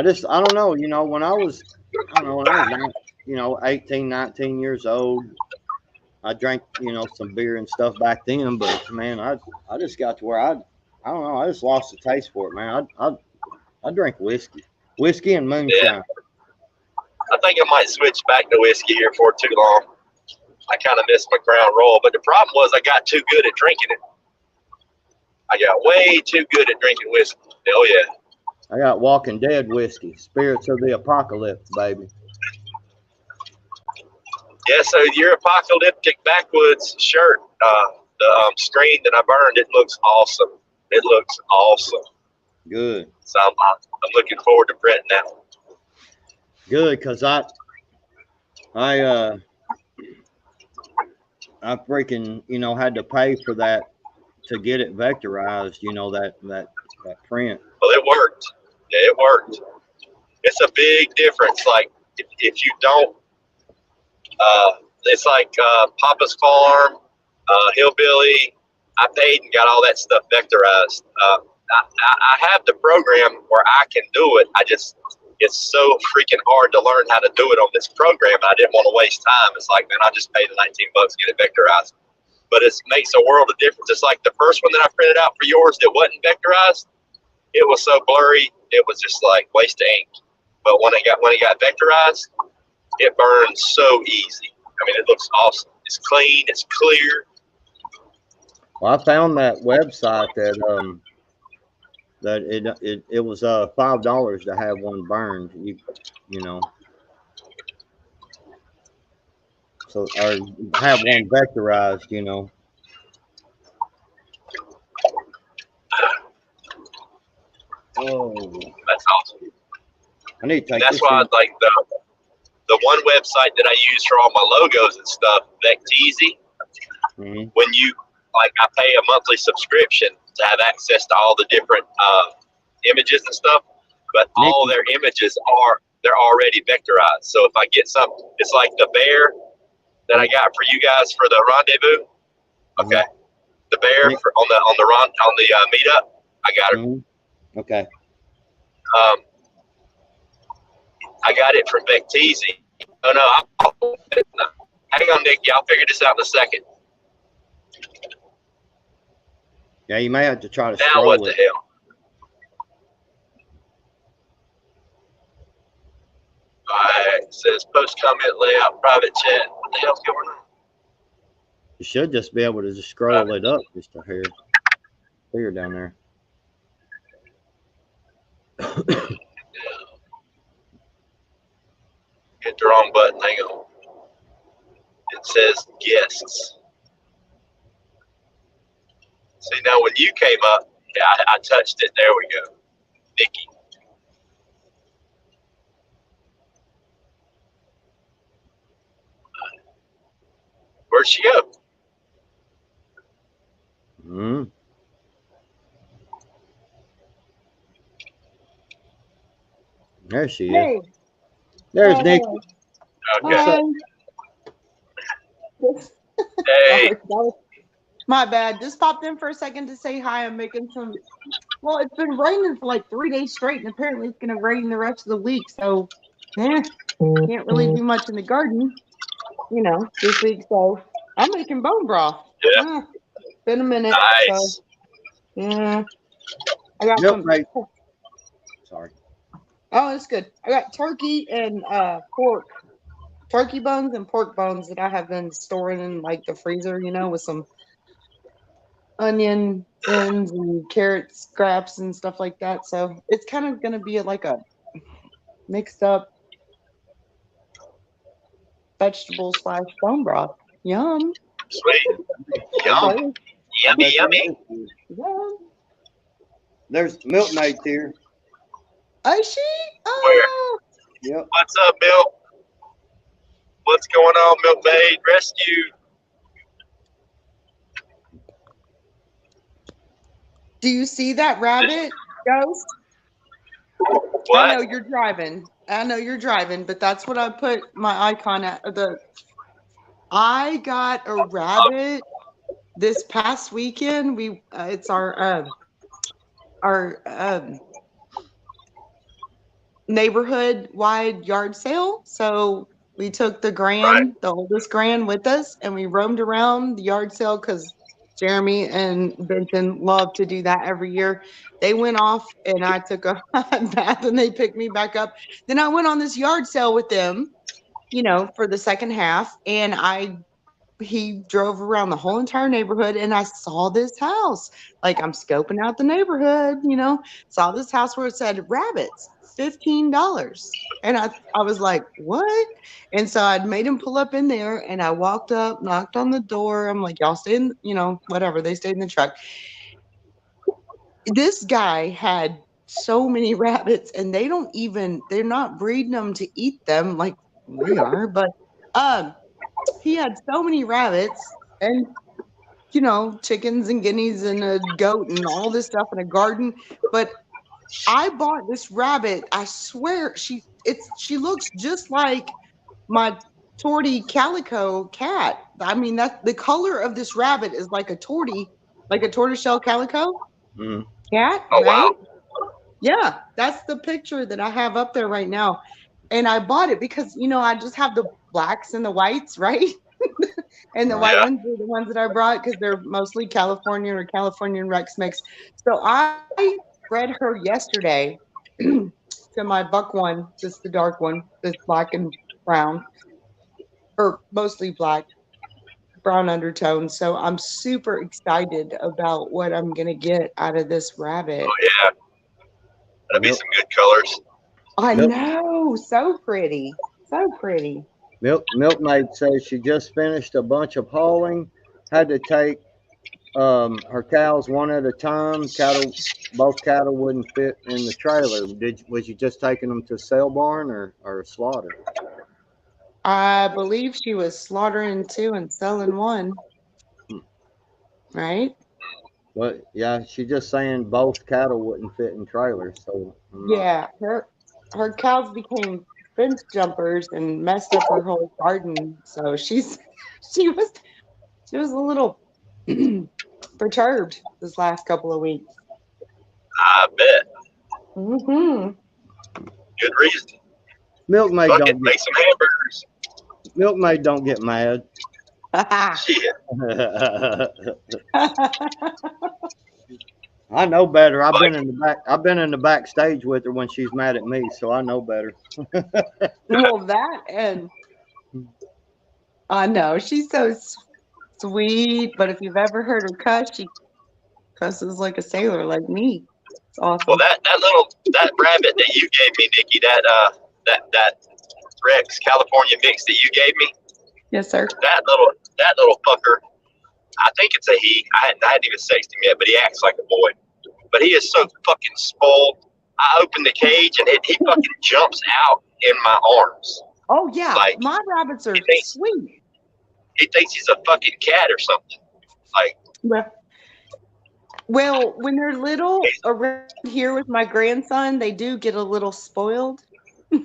don't know. You know, when I was 18, 19 years old, I drank, some beer and stuff back then. But man, I just got to where I don't know. I just lost the taste for it, man. I drink whiskey and moonshine. Yeah. I think I might switch back to whiskey here for too long. I kind of missed my Crown Royal, but the problem was I got too good at drinking it. I got way too good at drinking whiskey. Oh yeah. I got Walking Dead whiskey, Spirits of the Apocalypse, baby. Yeah, so your apocalyptic backwoods shirt, the screen that I burned, it looks awesome. It looks awesome. Good. So I'm looking forward to printing that one. Good, because I freaking, had to pay for that to get it vectorized, that print. Well, it worked. Yeah, it worked. It's a big difference. Like, if you don't, it's like Papa's Farm, Hillbilly. I paid and got all that stuff vectorized. I have the program where I can do it. It's so freaking hard to learn how to do it on this program. I didn't want to waste time. It's like, man, I just paid the $19 to get it vectorized. But it makes a world of difference. It's like the first one that I printed out for yours that wasn't vectorized. It was so blurry. It was just like waste of ink. But when it got vectorized, it burns so easy. I mean, it looks awesome. It's clean. It's clear. Well, I found that website that it was $5 to have one burned. So or have one vectorized. Oh, That's awesome. I need to take That's this. why I like the one website that I use for all my logos and stuff, Vecteezy. Mm-hmm. When I pay a monthly subscription to have access to all the different images and stuff, but all their images they're already vectorized. So if I get something, it's like the bear that I got for you guys for the rendezvous. Okay, the bear on the meetup, I got it. Mm-hmm. Okay. I got it from Vecteezy. Oh no, hang on, Nicky. I'll figure this out in a second. Yeah, you may have to try to Now scroll what the hell? Alright, it says post comment layout private chat. What the hell's going on? You should just be able to just scroll it up just to here down there. Hit the wrong button. Hang on. It says guests. See, now when you came up, yeah, I touched it. There we go. Nikki. Where'd she go? Mm-hmm. There she is. There's Nick. Okay. Hey. My bad. Just popped in for a second to say hi. I'm making some Well, it's been raining for like 3 days straight, and apparently it's going to rain the rest of the week. So, can't really do much in the garden, this week. So, I'm making bone broth. Yeah. Been a minute. Nice. So, yeah. I got Milkmaid. Sorry. Oh, it's good. I got turkey and pork. Turkey bones and pork bones that I have been storing in like the freezer, with some onion ends and carrot scraps and stuff like that. So it's kind of going to be like a mixed up vegetable / bone broth. Yum. Sweet. Yum. Yummy, yummy. Yum. There's Milkmaid here. Is she? Oh. Yep. What's up, Milk? What's going on, Milkmaid Rescue? Do you see that rabbit, Ghost? What? I know you're driving, but that's what I put my icon at. I got a rabbit this past weekend. It's our neighborhood wide yard sale. So we took the oldest grand with us, and we roamed around the yard sale because Jeremy and Benton love to do that every year. They went off, and I took a bath, and they picked me back up. Then I went on this yard sale with them, for the second half, and he drove around the whole entire neighborhood, and I saw this house. Like, I'm scoping out the neighborhood, saw this house where it said rabbits, $15. And I was like, what? And so I'd made him pull up in there, and I walked up, knocked on the door. I'm like, y'all stay in, whatever. They stayed in the truck. This guy had so many rabbits, and they're not breeding them to eat them like we are, but he had so many rabbits and chickens and guineas and a goat and all this stuff in a garden. But I bought this rabbit. I swear she looks just like my tortie calico cat. I mean, that the color of this rabbit is like a tortoiseshell calico cat. Oh, right? wow. Yeah, that's the picture that I have up there right now. And I bought it because, I just have the blacks and the whites, right? And the white ones are the ones that I brought because they're mostly Californian or Californian Rex mix. So I bred her yesterday to my buck one, just the dark one, that's black and brown, or mostly black, brown undertones. So I'm super excited about what I'm going to get out of this rabbit. Oh, yeah. That'll be some good colors. I know. So pretty. So pretty. Milkmaid says she just finished a bunch of hauling, had to take her cows one at a time. Both cattle wouldn't fit in the trailer. Was you just taking them to a sale barn or slaughter? I believe she was slaughtering 2 and selling 1. Right? Well, yeah, she's just saying both cattle wouldn't fit in trailers. So yeah, her cows became fence jumpers and messed up her whole garden. So she was a little perturbed this last couple of weeks. I bet. Mm-hmm. Good reason. Milkmaid Fuck it, don't make some hamburgers. Milkmaid don't get mad. Shit. I know better. I've been in the backstage with her when she's mad at me, so I know better. Well, that, and I know she's so sweet, but if you've ever heard her cuss, she cusses like a sailor, like me. It's awesome. Well, that rabbit that you gave me, Nikki, that Rex California mix that you gave me. Yes, sir. That little fucker. I think it's a he. I hadn't even sexed him yet, but he acts like a boy. But he is so fucking spoiled. I open the cage and he fucking jumps out in my arms. Oh yeah, like, my rabbits are sweet. He thinks he's a fucking cat or something. Like. Well, when they're little around here with my grandson, they do get a little spoiled. Oh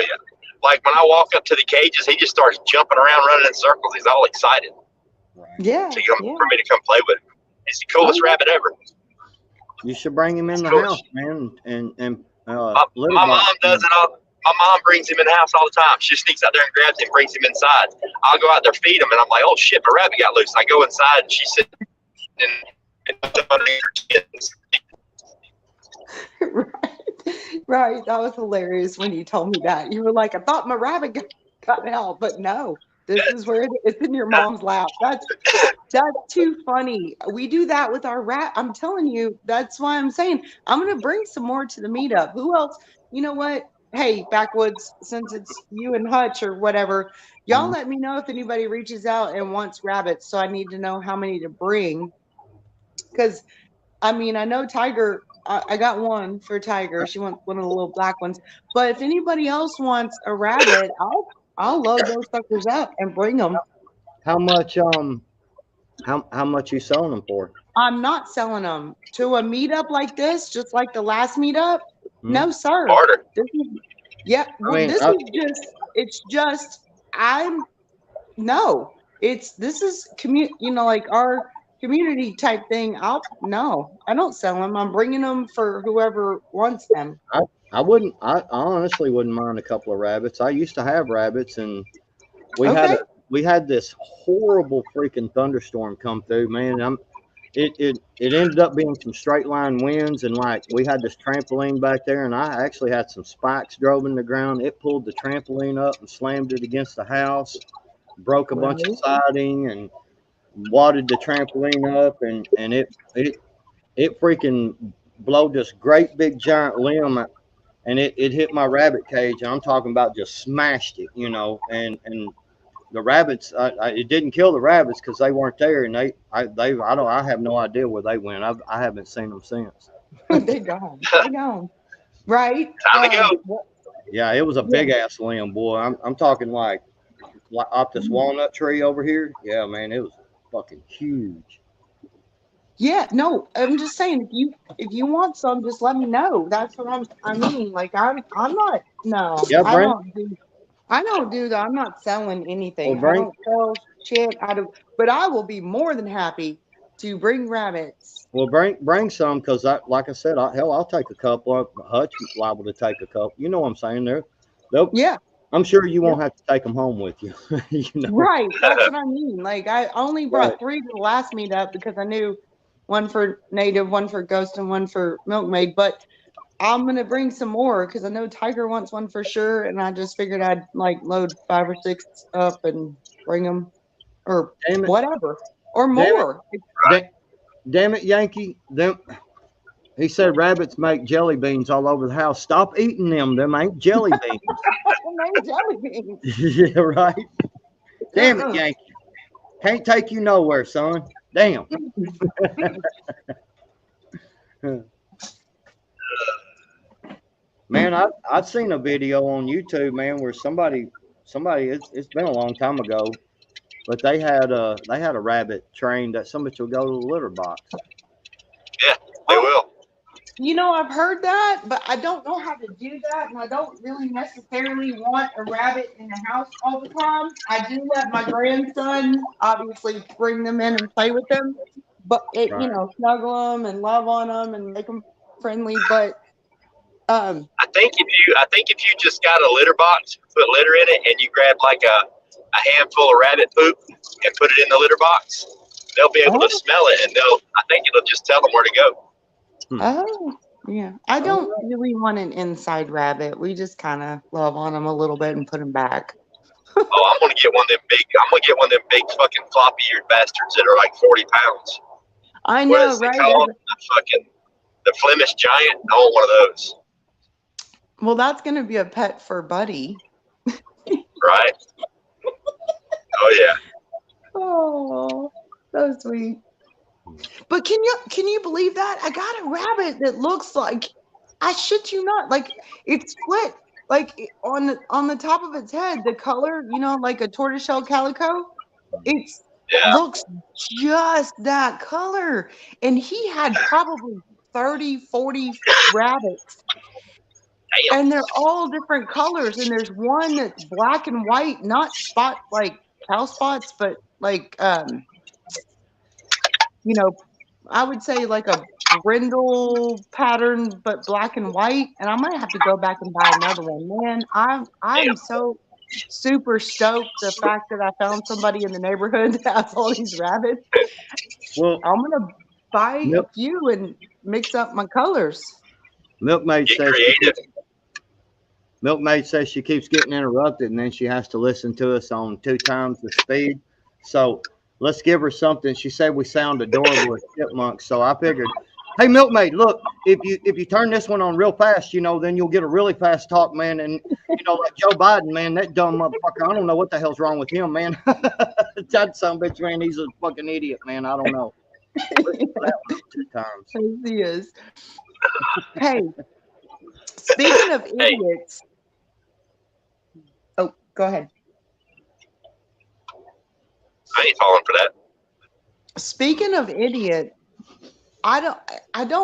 yeah. Like when I walk up to the cages, he just starts jumping around, running in circles. He's all excited. Yeah. For me to come play with him. He's the coolest rabbit ever. You should bring him in the Cool. house, man, and My litter mom box does him. it all. My mom brings him in the house all the time. She sneaks out there and grabs him, brings him inside. I'll go out there, feed him, and I'm like, oh shit, my rabbit got loose. I go inside, and she's sitting underneath her kittens. Right. That was hilarious when you told me that. You were like, I thought my rabbit got out, but no, this is where it's in your mom's lap. That's too funny. We do that with our rat. I'm telling you, that's why I'm saying I'm gonna bring some more to the meetup. Who else? You know what? Hey, Backwoods, since it's you and Hutch or whatever, y'all let me know if anybody reaches out and wants rabbits. So I need to know how many to bring. Because I mean, I know Tiger. I got one for Tiger. She wants one of the little black ones. But if anybody else wants a rabbit, I'll load those suckers up and bring them. How much how much you selling them for? I'm not selling them to a meetup like this, just like the last meetup. Hmm. No, sir. Barter. This is, yeah. Well, mean, this is just. It's just. No. This is You know, like our community type thing. I don't sell them. I'm bringing them for whoever wants them. I wouldn't. I honestly wouldn't mind a couple of rabbits. I used to have rabbits, and we had this horrible freaking thunderstorm come through, man. It ended up being some straight line winds, and like we had this trampoline back there, and I actually had some spikes drove in the ground. It pulled the trampoline up and slammed it against the house, broke a bunch of siding, and wadded the trampoline up, and it freaking blowed this great big giant limb, and it hit my rabbit cage. And I'm talking about just smashed it, you know, and the rabbits, it didn't kill the rabbits because they weren't there, and I have no idea where they went. I haven't seen them since. They're gone. They're gone. Right. Time to go. Yeah, it was a big ass limb, boy. I'm talking like off this walnut tree over here. Yeah, man, it was fucking huge. Yeah, no, I'm just saying if you want some, just let me know. That's what I mean. Like I'm not no. Yeah, I Brent. don't do that. I'm not selling anything. Well, I don't sell shit but I will be more than happy to bring rabbits. Well, bring some, because like I said, I'll take a couple. Hutch is liable to take a couple. You know what I'm saying? Yeah. I'm sure you won't have to take them home with you. You know? Right. That's what I mean. Like I only brought 3 to the last meetup because I knew one for Native, one for Ghost, and one for Milkmaid. But I'm gonna bring some more because I know Tiger wants one for sure, and I just figured I'd like load 5 or 6 up and bring them, or whatever, or more. Damn it, Yankee! He said rabbits make jelly beans all over the house. Stop eating them. Them ain't jelly beans. Ain't jelly beans. Yeah, right. Damn it, Yankee! Can't take you nowhere, son. Damn. Man, I've seen a video on YouTube, man, where somebody it's been a long time ago, but they had a rabbit trained that somebody would go to the litter box. Yeah, they will. You know, I've heard that, but I don't know how to do that, and I don't really necessarily want a rabbit in the house all the time. I do let my grandson obviously bring them in and play with them, but you know, snuggle them and love on them and make them friendly. But I think if you just got a litter box, put litter in it, and you grab like a handful of rabbit poop and put it in the litter box, they'll be able to smell it, and I think it'll just tell them where to go. Oh, yeah. I don't really want an inside rabbit. We just kind of love on them a little bit and put them back. Oh, I'm gonna get one of them big fucking floppy-eared bastards that are like 40 pounds. I know, right? The Flemish giant. I want one of those. Well, that's gonna be a pet for Buddy. Right. Oh yeah. Oh, so sweet. But can you believe that? I got a rabbit that looks like, I shit you not, like it's split, like on the top of its head, the color, you know, like a tortoiseshell calico. Looks just that color. And he had probably 30, 40 rabbits. Damn. And they're all different colors. And there's one that's black and white, not spot like cow spots, but like you know, I would say like a brindle pattern, but black and white, and I might have to go back and buy another one. Man, I'm so super stoked the fact that I found somebody in the neighborhood that has all these rabbits. Well, I'm gonna buy a Milk- few and mix up my colors. Milkmaid Get says creative. Milkmaid says she keeps getting interrupted, and then she has to listen to us on 2 times the speed. So let's give her something. She said we sound adorable as chipmunks. So I figured, hey, Milkmaid, look, if you turn this one on real fast, then you'll get a really fast talk, man. And like Joe Biden, man, that dumb motherfucker. I don't know what the hell's wrong with him, man. That son of a bitch, man, he's a fucking idiot, man. I don't know. 2 times. Yes, he is. Hey, speaking of idiots. Oh, go ahead. I ain't falling for that. Speaking of idiot, I don't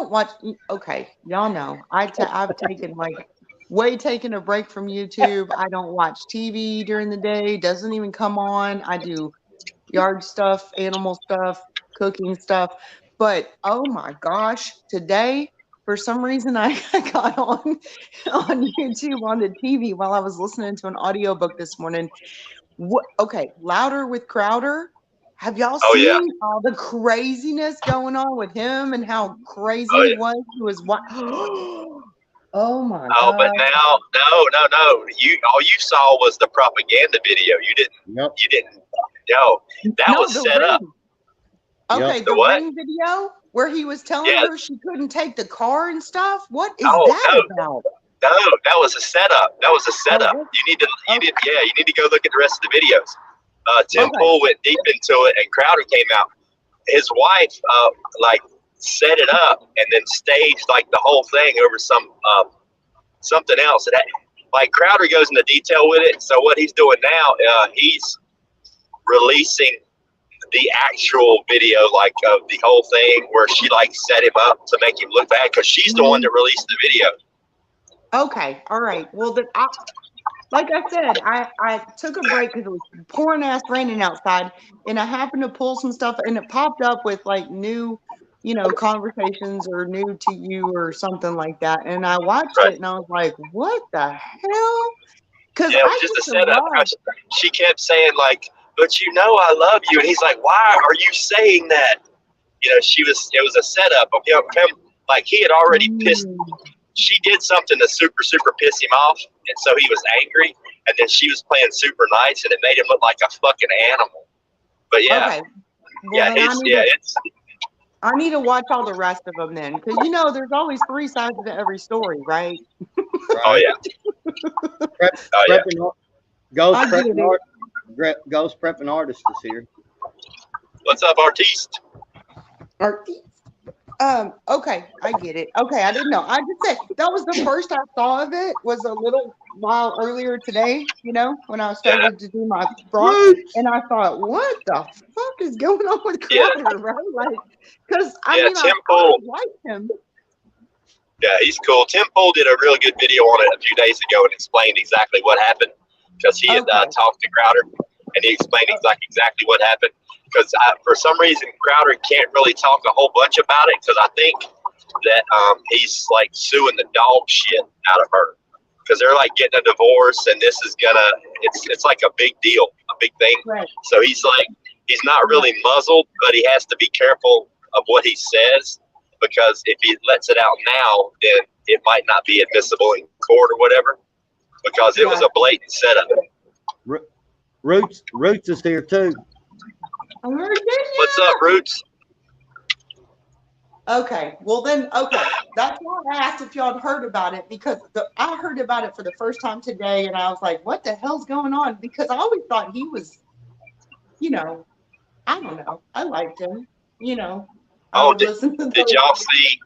watch. Okay, y'all know I've taken taken a break from YouTube. I don't watch TV during the day. Doesn't even come on. I do yard stuff, animal stuff, cooking stuff. But oh my gosh, today for some reason I got on YouTube on the TV while I was listening to an audiobook this morning. Okay, Louder with Crowder. Have y'all seen all the craziness going on with him and how crazy he was? He was what? Oh my god! Oh, but now, no. All you saw was the propaganda video. You didn't. Yep. You didn't. No, that was set up. Okay, Yep. the what? ring video where he was telling her she couldn't take the car and stuff. What is Oh, that no. about? No, that was a setup. That was a setup. Oh, You need to go look at the rest of the videos. Tim Pool went deep into it, and Crowder came out. His wife, set it up and then staged like the whole thing over something else. And Crowder goes into detail with it. So what he's doing now, he's releasing the actual video, of the whole thing, where she set him up to make him look bad because she's the one that released the video. Okay, all right. Well, like I said, I took a break because it was pouring ass raining outside, and I happened to pull some stuff, and it popped up with new, conversations or new to you or something like that, and I watched it, and I was like, what the hell? Because it was just a setup. She kept saying but I love you, and he's like, why are you saying that? It was a setup of him, he had already pissed. She did something to super, super piss him off, and so he was angry, and then she was playing super nice, and it made him look like a fucking animal. But yeah, okay. Well, it's. I need to watch all the rest of them then, because there's always 3 sides to every story, right? Oh yeah. Ghost Prepping Artist is here. What's up, artiste? Okay, I get it. Okay, I didn't know. I just said that was the first I saw of it was a little while earlier today, when I started to do my brought, and I thought, what the fuck is going on with Crowder, right? Because I like him. Yeah, he's cool. Tim Pool did a really good video on it a few days ago and explained exactly what happened because he had talked to Crowder, and he explained exactly what happened. Because for some reason, Crowder can't really talk a whole bunch about it because I think that he's suing the dog shit out of her because they're getting a divorce, and this is it's like a big deal, a big thing. Right. So he's not really muzzled, but he has to be careful of what he says because if he lets it out now, then it might not be admissible in court or whatever because it was a blatant setup. Roots is here too. What's up, Roots? Okay, well then, that's why I asked if y'all had heard about it because I heard about it for the first time today, and I was like, what the hell's going on? Because I always thought he was, I don't know. I liked him, Did y'all see?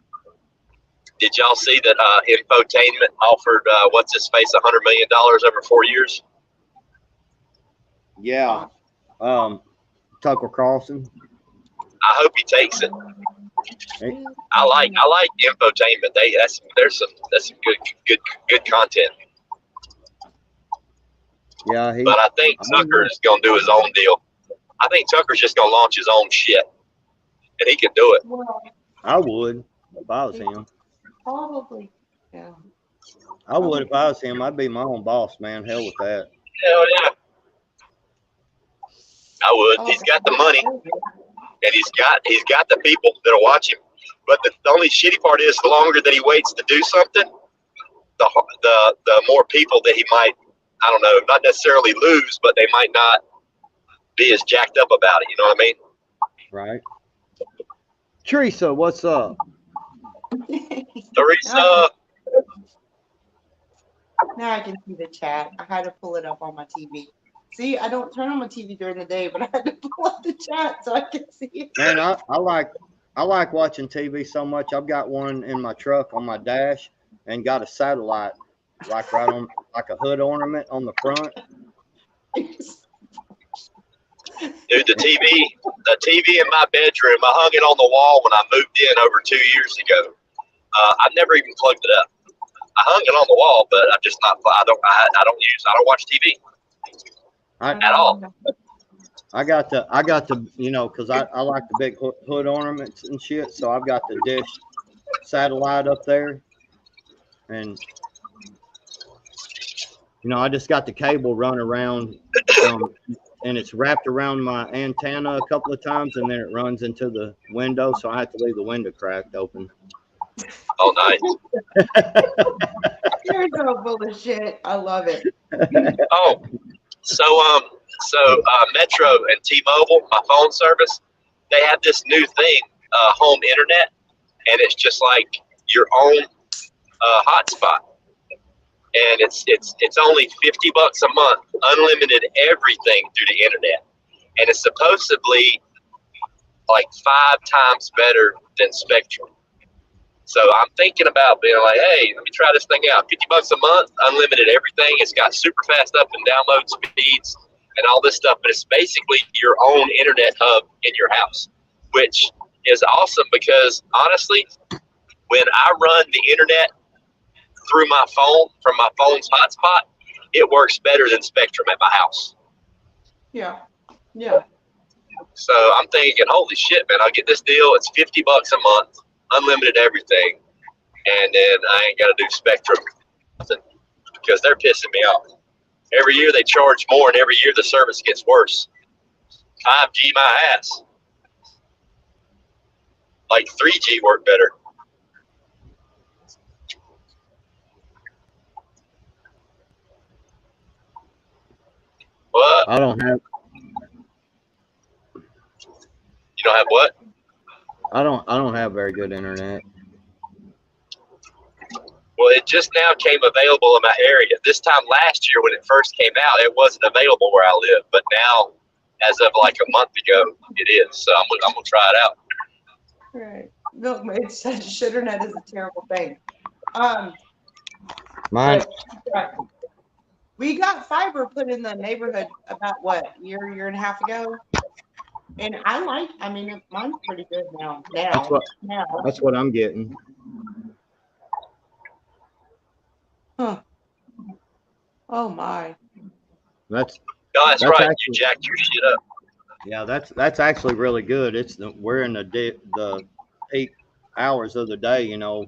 Did y'all see that Infotainment offered what's his face $100 million over 4 years? Yeah. Tucker Carlson. I hope he takes it. Hey. I like Infotainment. There's some good content. Yeah, but I think Tucker is gonna do his own deal. I think Tucker's just gonna launch his own shit, and he can do it. I would. if I was him. Probably. Yeah. I would if I was him. I'd be my own boss, man. Hell with that. Hell yeah. I would. Oh, He's got the money, and he's got the people that'll watch him. But the only shitty part is, the longer that he waits to do something, the more people that he might, I don't know, not necessarily lose, but they might not be as jacked up about it. You know what I mean? Right. Teresa, what's up? Teresa. Now I can see the chat. I had to pull it up on my TV. See, I don't turn on my TV during the day, but I had to pull up the chat so I can see it. Man, I like watching TV so much. I've got one in my truck on my dash and got a satellite like right on, like a hood ornament on the front. Dude, the TV in my bedroom, I hung it on the wall when I moved in over 2 years ago. I've never even plugged it up. I hung it on the wall, but I'm just not. I don't watch TV at all. I got the, you know, because I like the big hood ornaments and shit. So I've got the dish satellite up there, and you know, I just got the cable run around, and it's wrapped around my antenna a couple of times, and then it runs into the window, so I have to leave the window cracked open. Oh, nice. You're so full of shit. I love it. Oh, so Metro and T-Mobile, my phone service, they have this new thing, home internet, and it's just like your own hotspot, and it's only $50 a month, unlimited everything through the internet, and it's supposedly like 5 times better than Spectrum. So I'm thinking about being like, hey, let me try this thing out. $50 a month, unlimited everything. It's got super fast up and download speeds and all this stuff, but it's basically your own internet hub in your house, which is awesome because honestly, when I run the internet through my phone from my phone's hotspot, it works better than Spectrum at my house. Yeah. Yeah. So I'm thinking, holy shit, man, I'll get this deal. It's $50 a month, unlimited everything, and then I ain't got to do Spectrum because they're pissing me off. Every year they charge more, and every year the service gets worse. 5G my ass. Like 3G worked better. What? I don't have. You don't have what? I don't have very good internet. Well, it just now came available in my area. This time last year when it first came out, it wasn't available where I live. But now, as of like a month ago, it is. So I'm gonna try it out. Right. No, it's such shitternet is a terrible thing. Mine. We got fiber put in the neighborhood about what, year and a half ago, and I mean, mine's pretty good now. That's what I'm getting. Huh. Oh my. No, that's right. actually, You jacked your shit up. Yeah, that's actually really good. We're in the peak hours of the day, you know,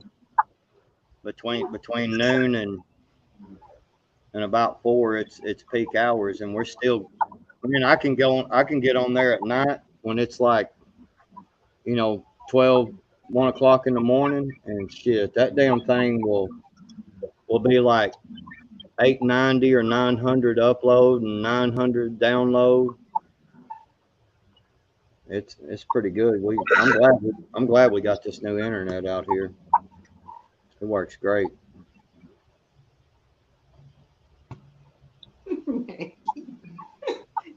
between noon and about 4. It's peak hours, and we're still. I mean, I can get on there at night when it's like, you know, 1 o'clock in the morning, and shit, that damn thing will be like 890 or 900 upload and 900 download. It's pretty good. I'm glad we got this new internet out here. It works great.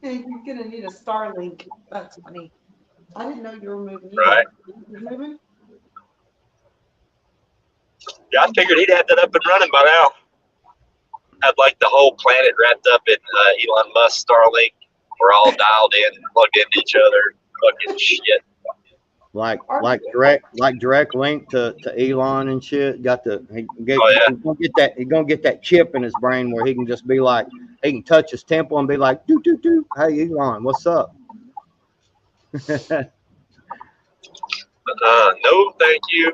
You're gonna need a Starlink. That's funny. I didn't know you were moving. Right. You're moving? Yeah, I figured he'd have that up and running by now. Had like the whole planet wrapped up in Elon Musk Starlink. We're all dialed in, plugged into each other. Fucking shit. Like direct link to Elon and shit. He's gonna get that chip in his brain where he can just be like, he can touch his temple and be like, doo doo doo. Hey Elon, what's up? No, thank you.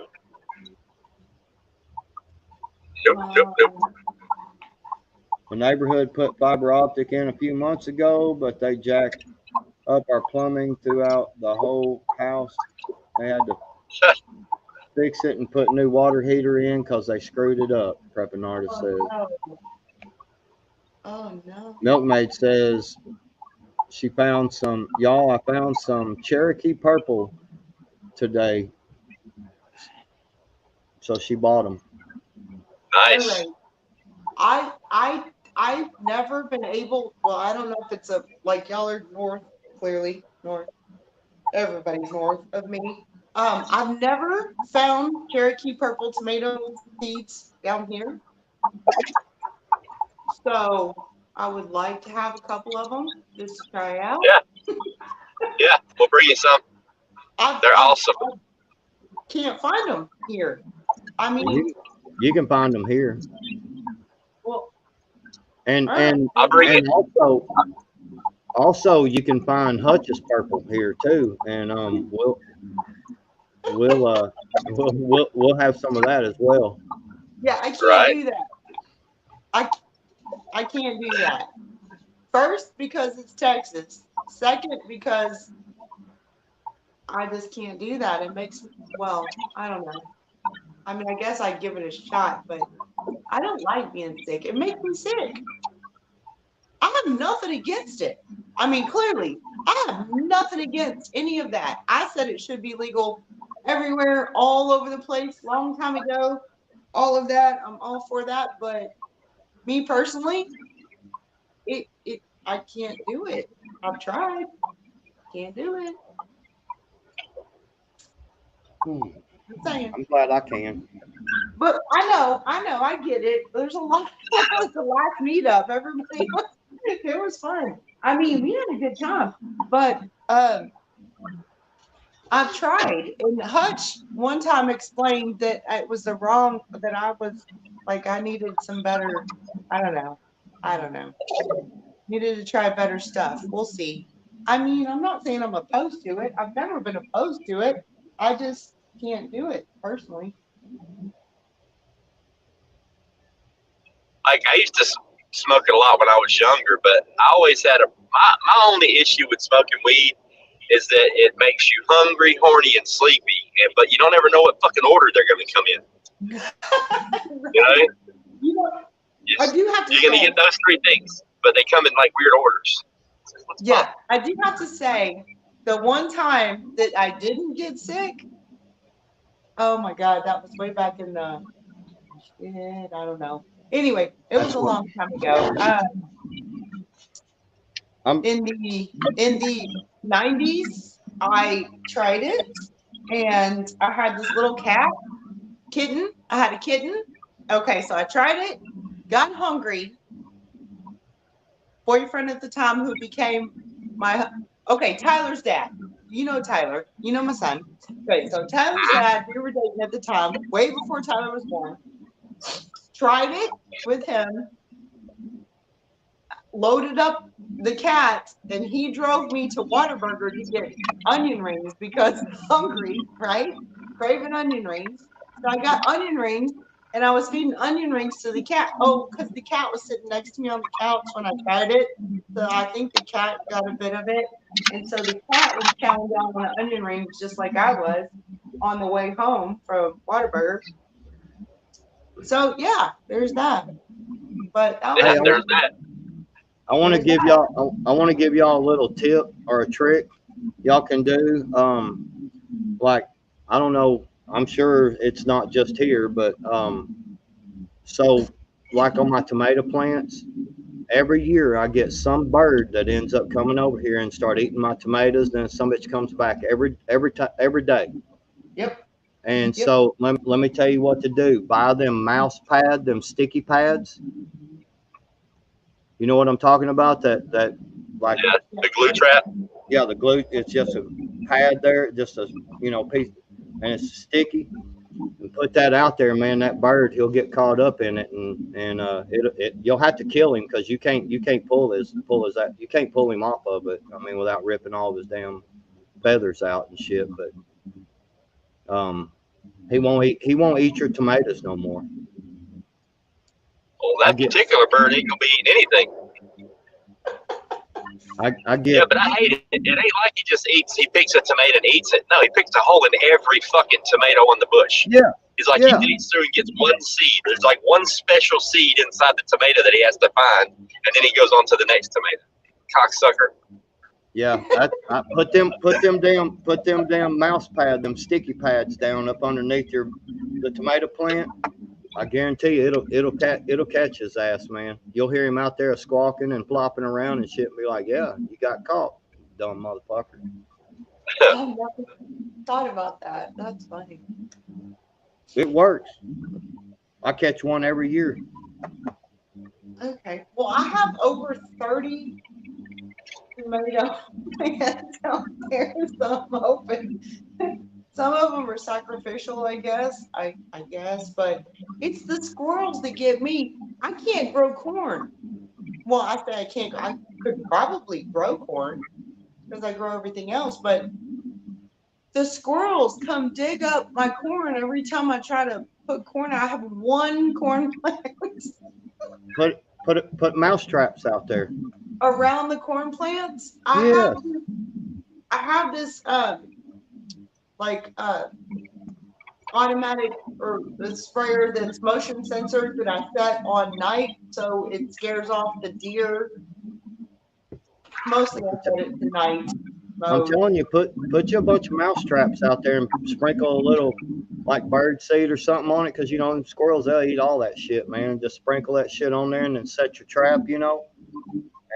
Nope. The neighborhood put fiber optic in a few months ago, but they jacked up our plumbing throughout the whole house. They had to fix it and put new water heater in because they screwed it up, Prepinarda says. no. Oh no. Milkmaid says she found some, y'all, I found some Cherokee purple today. So she bought them. Nice. I've never been able. Well, I don't know if it's like y'all are north, clearly north. Everybody's north of me. I've never found Cherokee purple tomato seeds down here, so I would like to have a couple of them just to try out. Yeah, we'll bring you some. They're awesome. I can't find them here. I mean, You can find them here. well, And right. I'll bring and also you can find Hutch's purple here too, and we'll have some of that as well. Yeah, I can't Right. do that. I can't do that. First, because it's Texas. Second, because I just can't do that. It makes, well, I don't know. I mean, I guess I'd give it a shot, but I don't like being sick. It makes me sick. I have nothing against it. I mean, clearly, I have nothing against any of that. I said it should be legal everywhere, all over the place, long time ago. All of that, I'm all for that. But me personally, I can't do it. I've tried. Can't do it. I'm saying. I'm glad I can. But I know, I get it. There's a lot. It's the last meetup. Everybody, it was fun. I mean, we had a good time. But I've tried. And Hutch one time explained that it was the wrong. That I was like I needed some better. I don't know. Needed to try better stuff. We'll see. I mean, I'm not saying I'm opposed to it. I've never been opposed to it. I just can't do it personally. Like I used to smoke it a lot when I was younger, but I always had my only issue with smoking weed is that it makes you hungry, horny, and sleepy. But you don't ever know what fucking order they're going to come in. You know? You know, I do have to You're going to get those three things, but they come in like weird orders. Yeah, I do have to say, the one time that I didn't get sick, oh my God, that was way back in the shit, I don't know. Anyway, it was a long time ago. In the 90s, I tried it, and I had this little kitten. I had a kitten. Okay, so I tried it, got hungry. Boyfriend at the time who became Tyler's dad. You know Tyler. You know my son. Okay, so Tyler's dad, we were dating at the time, way before Tyler was born. Tried it with him, loaded up the cat, and he drove me to Whataburger to get onion rings because I'm hungry, right? Craving onion rings. So I got onion rings, and I was feeding onion rings to the cat. Oh, because the cat was sitting next to me on the couch when I tried it. So I think the cat got a bit of it. And so the cat was chowing down on the onion rings just like I was on the way home from Whataburger. So yeah, there's that. But There's that. I want to give y'all a little tip or a trick y'all can do. Like, I don't know, I'm sure it's not just here, but so like on my tomato plants, every year I get some bird that ends up coming over here and start eating my tomatoes. Then some bitch comes back every day. Yep. And so let me tell you what to do. Buy them mouse pad, them sticky pads. You know what I'm talking about? That like the glue trap. Yeah, the glue. It's just a pad there, just a piece, and it's sticky. And put that out there, man. That bird, he'll get caught up in it, and you'll have to kill him because you can't pull you can't pull him off of it. I mean, without ripping all of his damn feathers out and shit. But he won't eat your tomatoes no more. Well, that particular bird ain't gonna be eating anything. I get. Yeah, but I hate it. It ain't like he just eats. He picks a tomato and eats it. No, he picks a hole in every fucking tomato on the bush. Yeah. He's like, Yeah. he digs through and gets one seed. There's like one special seed inside the tomato that he has to find, and then he goes on to the next tomato. Cocksucker. Yeah, I put them damn mouse pad, them sticky pads down up underneath the tomato plant. I guarantee you, it'll catch his ass, man. You'll hear him out there squawking and flopping around and shit, and be like, "Yeah, you got caught, dumb motherfucker." I never thought about that. That's funny. It works. I catch one every year. Okay. Well, I have over 30 tomato plants out there, so I'm hoping. Some of them are sacrificial, I guess. I guess, but it's the squirrels that get me. I can't grow corn. Well, I say I can't. I could probably grow corn because I grow everything else, but the squirrels come dig up my corn every time I try to put corn. I have one corn plant Put mouse traps out there. around the corn plants. Yeah. I have this automatic or the sprayer that's motion censored that I set on night so it scares off the deer. Mostly I set it to night. I'm telling you, put you a bunch of mouse traps out there and sprinkle a little like bird seed or something on it, because them squirrels, they'll eat all that shit, man. Just sprinkle that shit on there and then set your trap,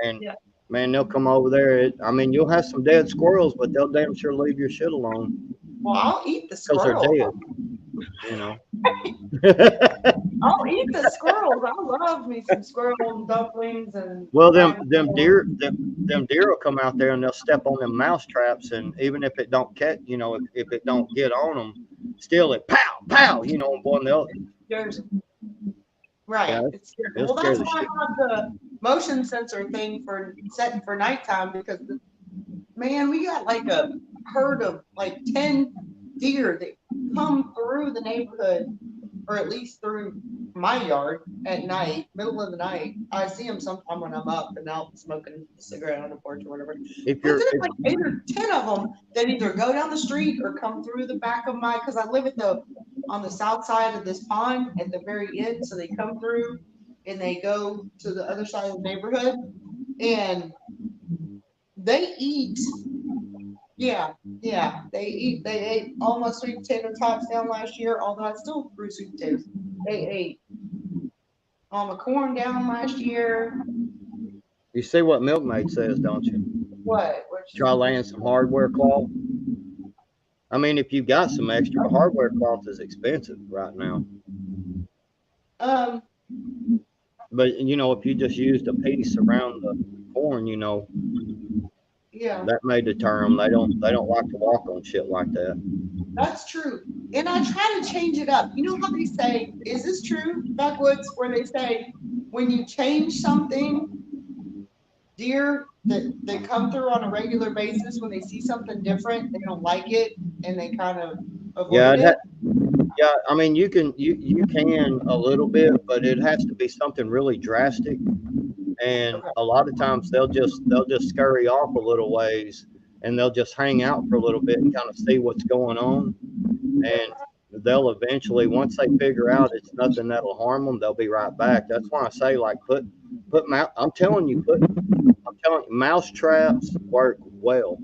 and Yeah. man, they'll come over there. You'll have some dead squirrels, but they'll damn sure leave your shit alone Well, I'll eat the because they're squirrel. dead. I'll eat the squirrels. I love me some squirrel dumplings and. Well, them deer will come out there and they'll step on them mouse traps, and even if it don't catch, if it don't get on them, still it pow pow, and one they'll. There's right. Yeah, It's scary. it'll Well, scare that's the why shit. I have the motion sensor thing for setting for nighttime, because man, we got like a herd of like 10 deer that come through the neighborhood, or at least through my yard at night, middle of the night. I see them sometime when I'm up and out smoking a cigarette on the porch or whatever. If But you're, there's like 8 or 10 of them that either go down the street or come through the back of my, because I live on the south side of this pond at the very end. So they come through and they go to the other side of the neighborhood and they eat. Yeah. They ate almost sweet potato tops down last year, although I still grew sweet potatoes. They ate all my corn down last year. you see what Milkmaid says, don't you? What? Try laying some hardware cloth. If you've got some extra, hardware cloth is expensive right now. But if you just used a piece around the corn, Yeah. that may deter them. They don't like to walk on shit like that. That's true. And I try to change it up. You know how they say, is this true, Backwoods, where they say when you change something, deer that come through on a regular basis, when they see something different, they don't like it and they kind of avoid it? You can a little bit, but it has to be something really drastic. And a lot of times they'll just scurry off a little ways and they'll just hang out for a little bit and kind of see what's going on. And they'll eventually, once they figure out it's nothing that'll harm them, they'll be right back. That's why I say, like, I'm telling you, mouse traps work well.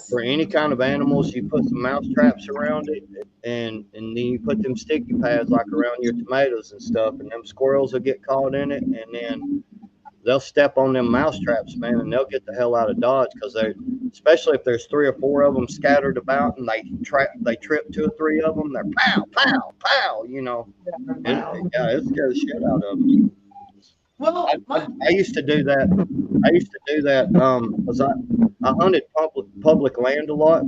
For any kind of animals. You put some mouse traps around it, and then you put them sticky pads like around your tomatoes and stuff, and them squirrels will get caught in it, and then they'll step on them mouse traps, man, and they'll get the hell out of Dodge, because especially if there's 3 or 4 of them scattered about and they trip 2 or 3 of them, they're pow pow pow, it scares the shit out of them. Well, I used to do that. Because I hunted public land a lot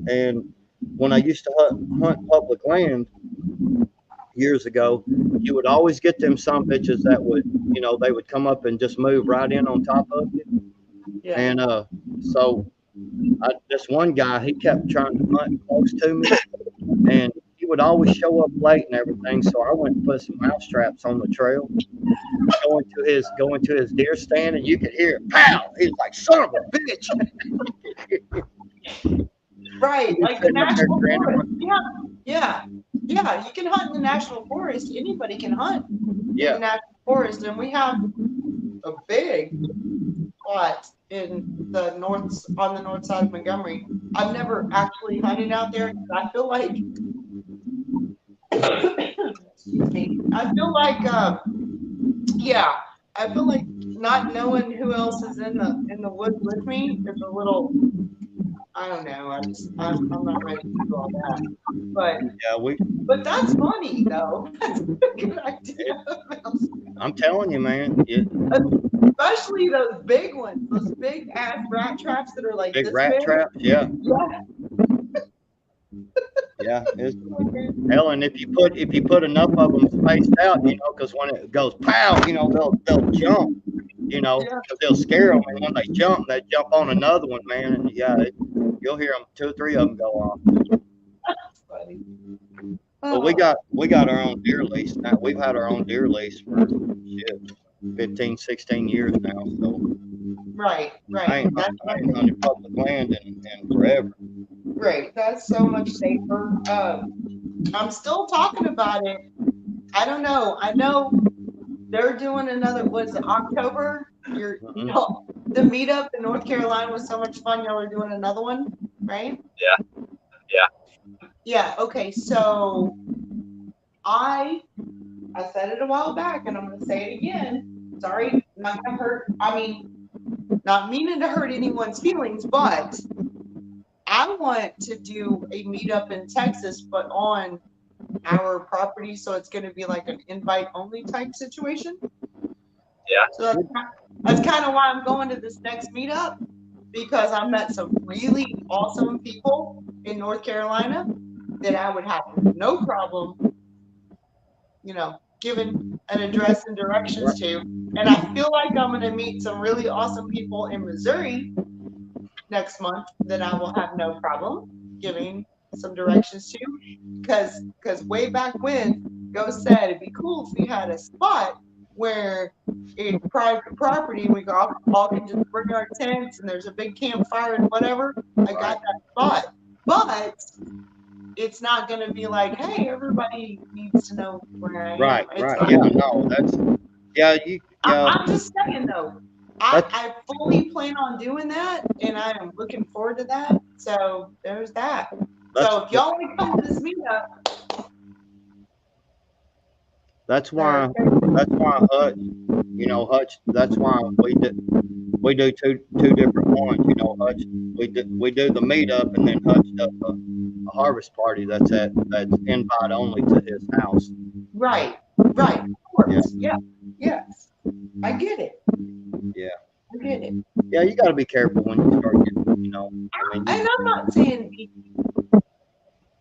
and when I used to hunt public land years ago, you would always get them some bitches that would, they would come up and just move right in on top of you. yeah. And so this one guy, he kept trying to hunt close to me, and he would always show up late and everything. So I went and put some mouse traps on the trail, going to his deer stand, and you could hear it, pow. He was like, son of a bitch. Right, like the Sitting up there national grinning. forest. Yeah. You can hunt in the national forest. Anybody can hunt in Yeah. the national forest, and we have a big spot on the north side of Montgomery. I've never actually hunted out there. I feel like, excuse me. I feel like not knowing who else is in the woods with me is a little. I don't know. I'm not ready to do all that. But Yeah, but that's funny though. That's a good idea. I'm telling you, man. Especially those big ones, those big ass rat traps that are like Big this rat big. traps. Yeah. Yeah. Yeah. Hell, and if you put enough of them spaced out, because when it goes pow, they'll jump, Yeah. because they'll scare them, and when they jump on another one, man, and you'll hear them, 2 or 3 of them go off. That's funny. But we got our own deer lease now. We've had our own deer lease for 15, 16 years now. So Right. I ain't hunted public land in forever. Great. That's so much safer. I'm still talking about it. I don't know. I know they're doing another. Was it October? The meetup in North Carolina was so much fun. Y'all are doing another one, right? Yeah. Okay. So I said it a while back, and I'm going to say it again. Sorry, not gonna hurt. I mean, not meaning to hurt anyone's feelings, but I want to do a meetup in Texas, but on our property, so it's going to be like an invite-only type situation. Yeah. So that's kind of why I'm going to this next meetup, because I met some really awesome people in North Carolina that I would have no problem, giving an address and directions to. And I feel like I'm going to meet some really awesome people in Missouri next month that I will have no problem giving some directions to, because way back when, Ghost said it'd be cool if we had a spot where it's private property and we all can just bring our tents and there's a big campfire and whatever. I got that spot, but it's not going to be like, hey, everybody needs to know where I am. Right. I'm just saying though. I fully plan on doing that, and I am looking forward to that. So there's that. So if y'all want to come to this meetup, that's why Hutch, Hutch. That's why we do two different ones. Hutch. We do the meetup, and then Hutch does a harvest party that's invite only to his house. Right. Of course. Yeah. Yes. I get it. Yeah. I get it. Yeah, you got to be careful when you start getting, and I'm not saying.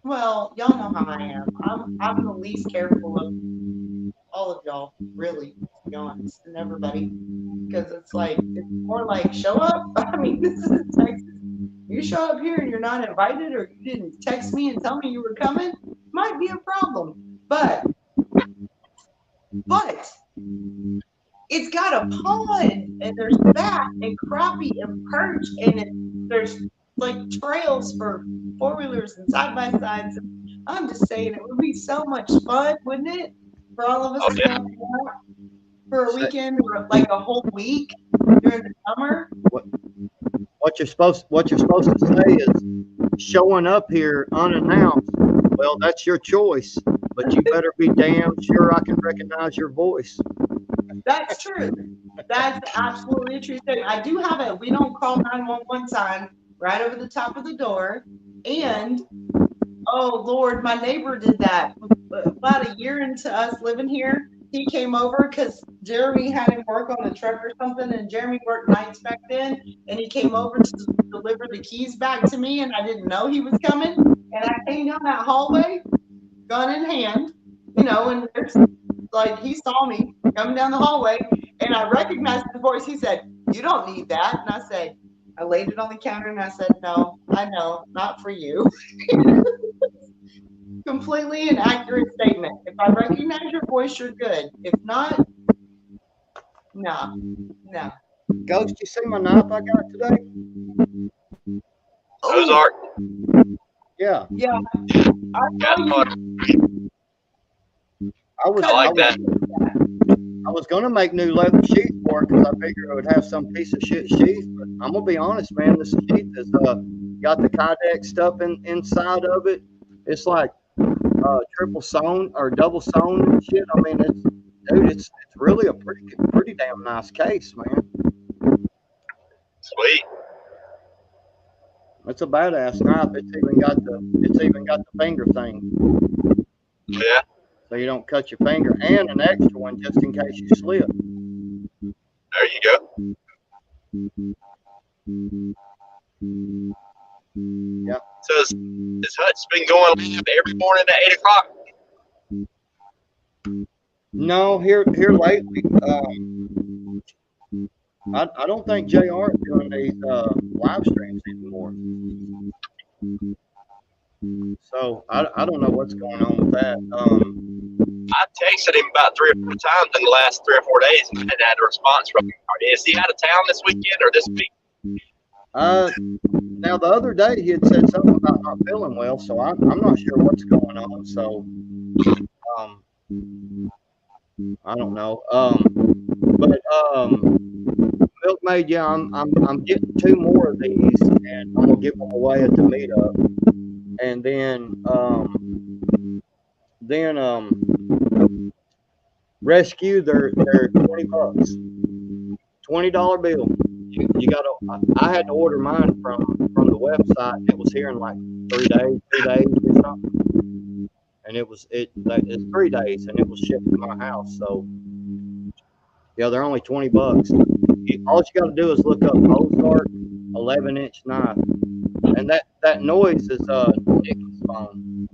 Well, y'all know how I am. I'm the least careful of all of y'all, really, to be honest, and everybody, because it's more like show up. I mean, this is Texas. You show up here and you're not invited, or you didn't text me and tell me you were coming, might be a problem. But it's got a pond, and there's bass and crappie and perch, and there's like trails for 4-wheelers and side-by-sides. I'm just saying, it would be so much fun, wouldn't it, for all of us to go out for a weekend or like a whole week during the summer? What you're supposed to say is, showing up here unannounced, well, that's your choice, but you better be damn sure I can recognize your voice. That's true. That's absolutely a true thing. I do have a "we don't call 911" sign right over the top of the door. And, oh, Lord, my neighbor did that about a year into us living here. He came over because Jeremy had him work on a truck or something, and Jeremy worked nights back then, and he came over to deliver the keys back to me, and I didn't know he was coming. And I came down that hallway, gun in hand, and there's, he saw me coming down the hallway, and I recognized the voice. He said, "You don't need that." And I said, I laid it on the counter and I said, "No, I know, not for you." completely an accurate statement. If I recognize your voice, you're good. If not, no. Ghost, you see my knife I got today? Ozark. Oh, Yeah. yeah. I Got saw you. butter. I was I like that. I was gonna make new leather sheath for it because I figured it would have some piece of shit sheath. But I'm gonna be honest, man. This sheath is got the Kydex stuff inside of it. It's like triple sewn or double sewn and shit. I mean, it's really a pretty damn nice case, man. Sweet. It's a badass knife. It's even got the finger thing, Yeah. so you don't cut your finger, and an extra one just in case you slip. There you go. Yeah. So has Hutch been going live every morning at 8 o'clock? No, here lately, I don't think JR is doing these live streams anymore. So I don't know what's going on with that. I texted him about 3 or 4 times in the last 3 or 4 days and hadn't had a response from him. Is he out of town this weekend or this week? Now the other day he had said something about not feeling well, so I'm not sure what's going on. So I don't know. But Milkmaid, yeah, I'm getting 2 more of these, and I'm gonna give them away at the meetup. And then Rescue, they're $20, $20 bill. You gotta. I had to order mine from the website. It was here in like 2 days or something, and it's 3 days, and it was shipped to my house. So yeah, they're only $20. All you gotta do is look up Ozark 11-inch knife, and that noise is Nicky's phone.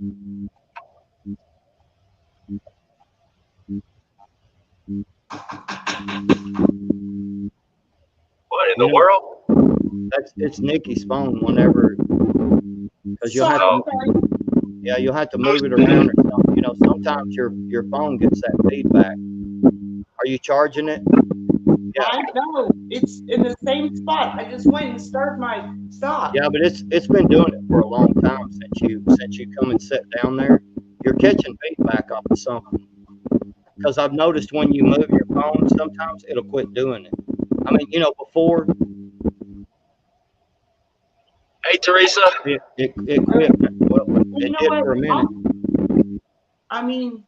What in the world? It's Nicky's phone whenever, because you'll have to, you'll have to move it around or something. You know, sometimes your phone gets that feedback. Are you charging it? Yeah. I know. It's in the same spot. I just went and started my stop. Yeah, but it's been doing it for a long time since you come and sit down there. You're catching feedback off of something. Because I've noticed when you move your phone, sometimes it'll quit doing it. I mean, you know, before. Hey, Teresa. It quit. Well, it did for a minute. I mean.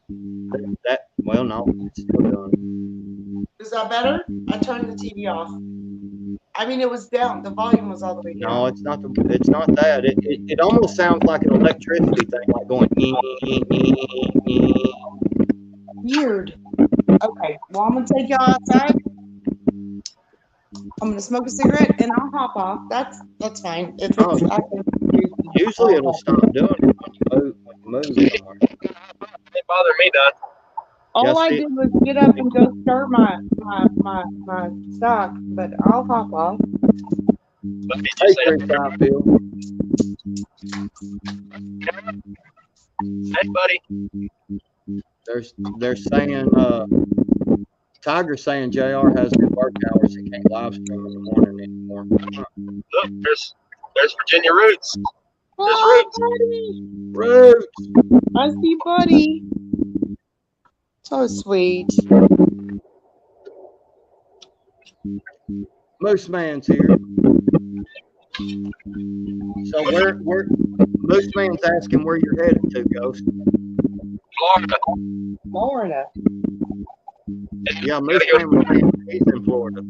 Well, no, it's still doing Is that better? I turned the TV off. I mean, it was down. The volume was all the way down. No, it's not that. It almost sounds like an electricity thing, like going. Weird. Okay, well, I'm gonna take y'all outside. I'm gonna smoke a cigarette and I'll hop off. That's fine. If it's, Usually it'll stop doing it when you move somewhere. Ain't bothering me none. All I did was get up and go start my stock, but I'll hop off. Hey, Chris Outfield. Hey, buddy. They're saying Tiger's saying JR has good work hours. He can't live stream in the morning anymore. Look, there's Virginia Roots. There's Roots. I see Buddy. So sweet. Moose Man's here. So where Moose Man's asking where you're headed to, Ghost. Florida. Yeah, Moose Man was saying he's in Florida.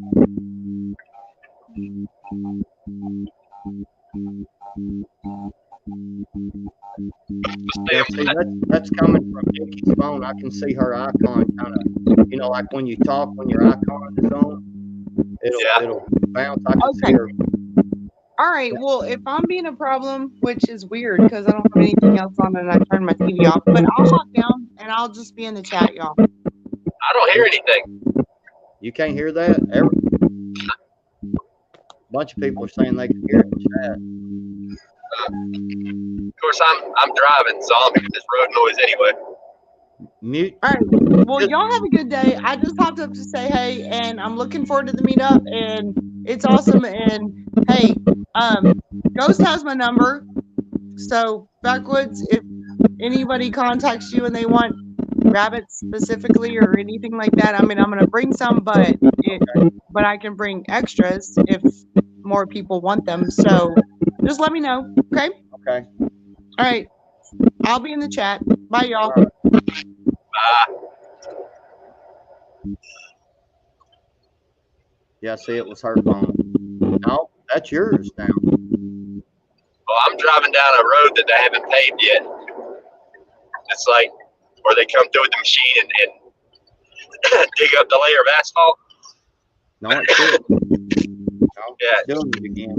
Yeah, see, that's coming from Nicky's phone. I can see her icon kind of, you know, like when you talk, when your icon is on, it'll bounce. I can see her. All right. Well, if I'm being a problem, which is weird because I don't have anything else on and I turned my TV off, but I'll hop down and I'll just be in the chat, y'all. I don't hear anything. You can't hear that? A bunch of people are saying they can hear it in the chat. Of course, I'm driving, so I'm hearing this road noise anyway. Mute. All right. Well, y'all have a good day. I just popped up to say hey, and I'm looking forward to the meetup, and it's awesome. And hey, Ghost has my number, so Backwoods, if anybody contacts you and they want rabbits specifically or anything like that, I mean, I'm gonna bring some, but I can bring extras if more people want them. So just let me know. Okay. Okay. All right. I'll be in the chat. Bye, y'all. Bye. Yeah, see, it was her phone. No, that's yours now. Well, I'm driving down a road that they haven't paved yet. It's like where they come through with the machine and dig up the layer of asphalt. No, it's good. No, Yeah. it's doing it again.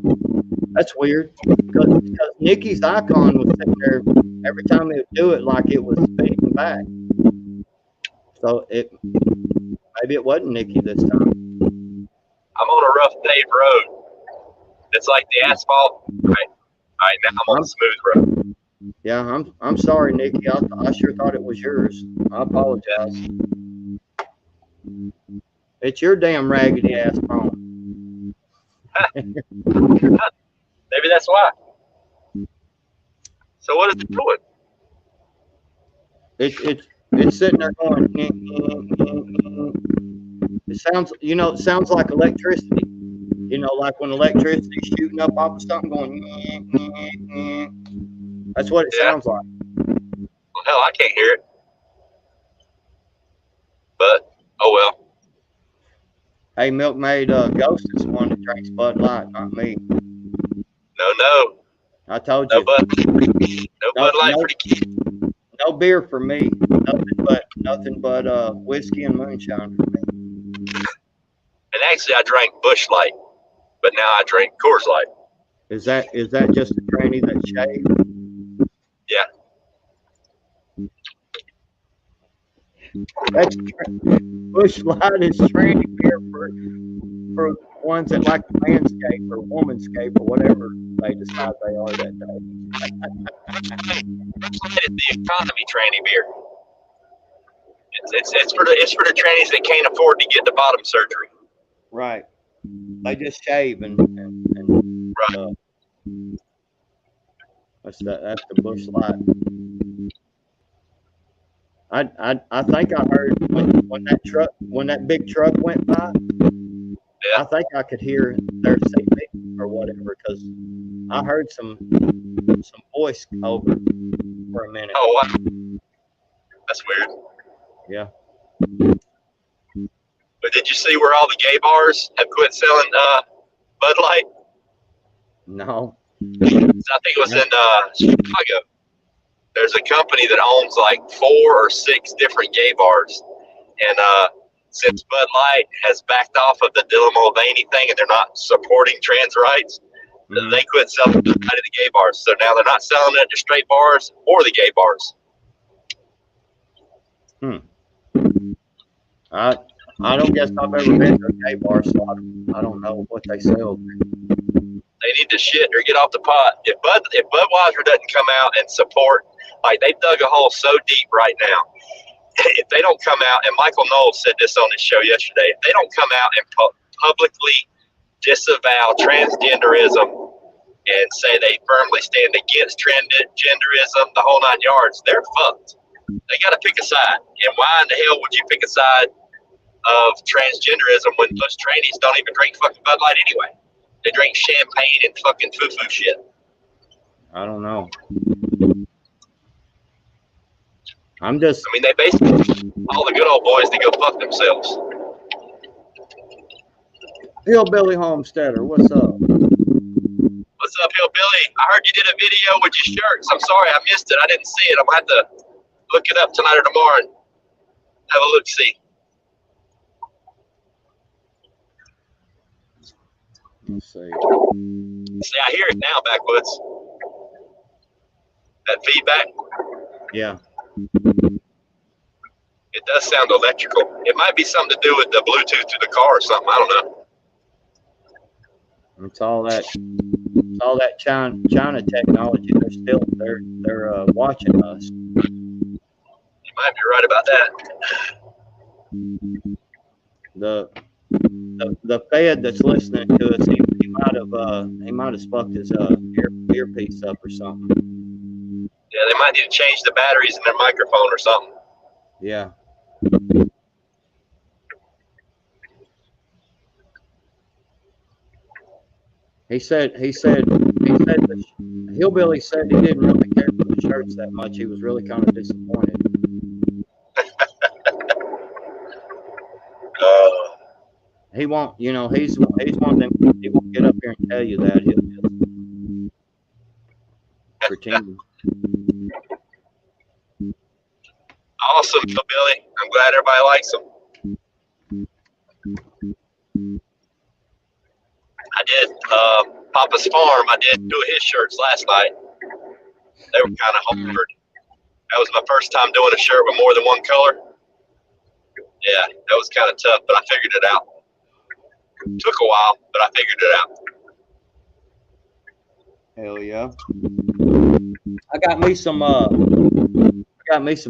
That's weird. Because Nikki's icon was sitting there every time they would do it like it was feeding back. So maybe it wasn't Nikki this time. I'm on a rough paved road. It's like the asphalt. All right, now I'm on a smooth road. Yeah, I'm sorry, Nikki. I sure thought it was yours. I apologize. It's your damn raggedy ass phone. Maybe that's why. So what is it doing? It's sitting there going. It sounds like electricity. Like when electricity's shooting up off of something going. That's what it sounds like. Well, hell, I can't hear it. But oh well. Hey, Milkmaid, Ghost is one that drinks Bud Light, not me. No. I told No you. Bud Light for the kids. No beer for me. Nothing but whiskey and moonshine for me. And actually, I drank Busch Light, but now I drink Coors Light. Is that just a tranny that shaved? Yeah. That's Busch Light is tranny beer for ones that like to manscape or womanscape or whatever they decide they are that day. It's the economy tranny beer. It's for the trannies that can't afford to get the bottom surgery. Right. They just shave and that's the Busch Light. I think I heard when that big truck went by. Yeah. I think I could hear their CV or whatever because I heard some voice over for a minute. Oh, wow. That's weird. Yeah. But did you see where all the gay bars have quit selling Bud Light? No. I think it was in Chicago. There's a company that owns like 4 or 6 different gay bars, and since Bud Light has backed off of the Dylan Mulvaney thing and they're not supporting trans rights, they quit selling it at the gay bars. So now they're not selling it at the straight bars or the gay bars. I don't guess I've ever been to a gay bar, so I don't know what they sell. They need to shit or get off the pot. If Budweiser doesn't come out and support, like they've dug a hole so deep right now. If they don't come out, and Michael Knowles said this on his show yesterday, if they don't come out and publicly disavow transgenderism and say they firmly stand against transgenderism, the whole 9 yards, they're fucked. They got to pick a side. And why in the hell would you pick a side of transgenderism when most trannies don't even drink fucking Bud Light anyway? They drink champagne and fucking foo-foo shit. I don't know. I mean, they basically all the good old boys to go fuck themselves. Hillbilly Homesteader, what's up? What's up, Hillbilly? I heard you did a video with your shirts. I'm sorry I missed it. I didn't see it. I'm going to have to look it up tonight or tomorrow and have a look-see. Let's see. See, I hear it now, Backwoods. That feedback. Yeah. It does sound electrical. It might be something to do with the Bluetooth to the car or something. I don't know. It's all that China technology. They're watching us. You might be right about that. The Fed that's listening to us, he might have spucked his earpiece up or something. Yeah, they might need to change the batteries in their microphone or something. Yeah. He said the Hillbilly said he didn't really care for the shirts that much. He was really kind of disappointed. He won't, he's one of them. He won't get up here and tell you that. He'll just pretend. Awesome, Billy. I'm glad everybody likes them. I did Papa's Farm. I did 2 of his shirts last night. They were kind of hard. That was my first time doing a shirt with more than one color. Yeah, that was kind of tough, but I figured it out. Took a while, but I figured it out. Hell yeah! I got me some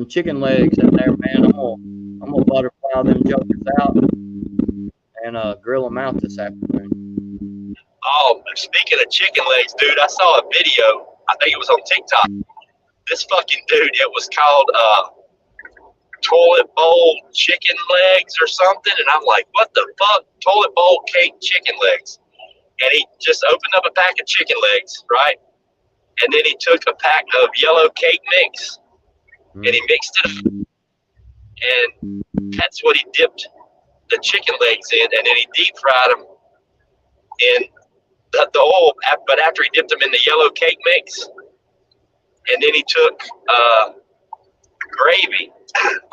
chicken legs in there, man. I'm gonna butterfly them jokers out and grill them out this afternoon. Oh, speaking of chicken legs, dude, I saw a video. I think it was on TikTok. This fucking dude, it was called toilet bowl chicken legs or something, and I'm like, what the fuck? Toilet bowl cake chicken legs. And he just opened up a pack of chicken legs, right? And then he took a pack of yellow cake mix and he mixed it up. And that's what he dipped the chicken legs in, and then he deep fried them in the oil. But after he dipped them in the yellow cake mix, and then he took gravy,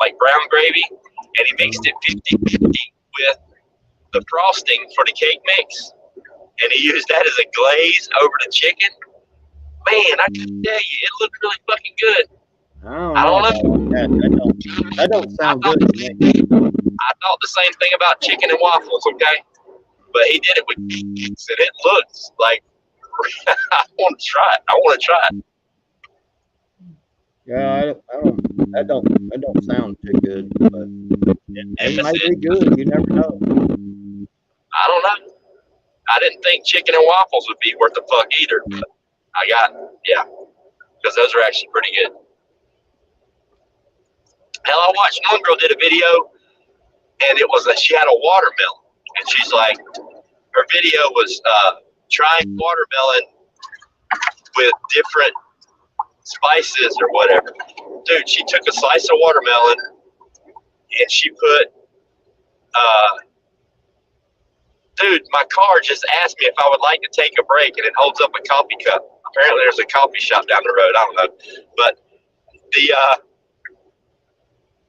like brown gravy, and he mixed it 50-50 with the frosting for the cake mix, and he used that as a glaze over the chicken. Man, I can tell you, it looked really fucking good. I don't know. That don't sound good to me. I thought the same thing about chicken and waffles, okay? But he did it with cakes, and it looks like I want to try it. Yeah, that don't sound too good, but it might be good. You never know. I don't know. I didn't think chicken and waffles would be worth the fuck either, but because those are actually pretty good. Hell, I watched one girl did a video, and it was she had a watermelon, and she's like, her video was trying watermelon with different spices or whatever. Dude, she took a slice of watermelon and she put dude, my car just asked me if I would like to take a break, and it holds up a coffee cup. Apparently there's a coffee shop down the road, I don't know. But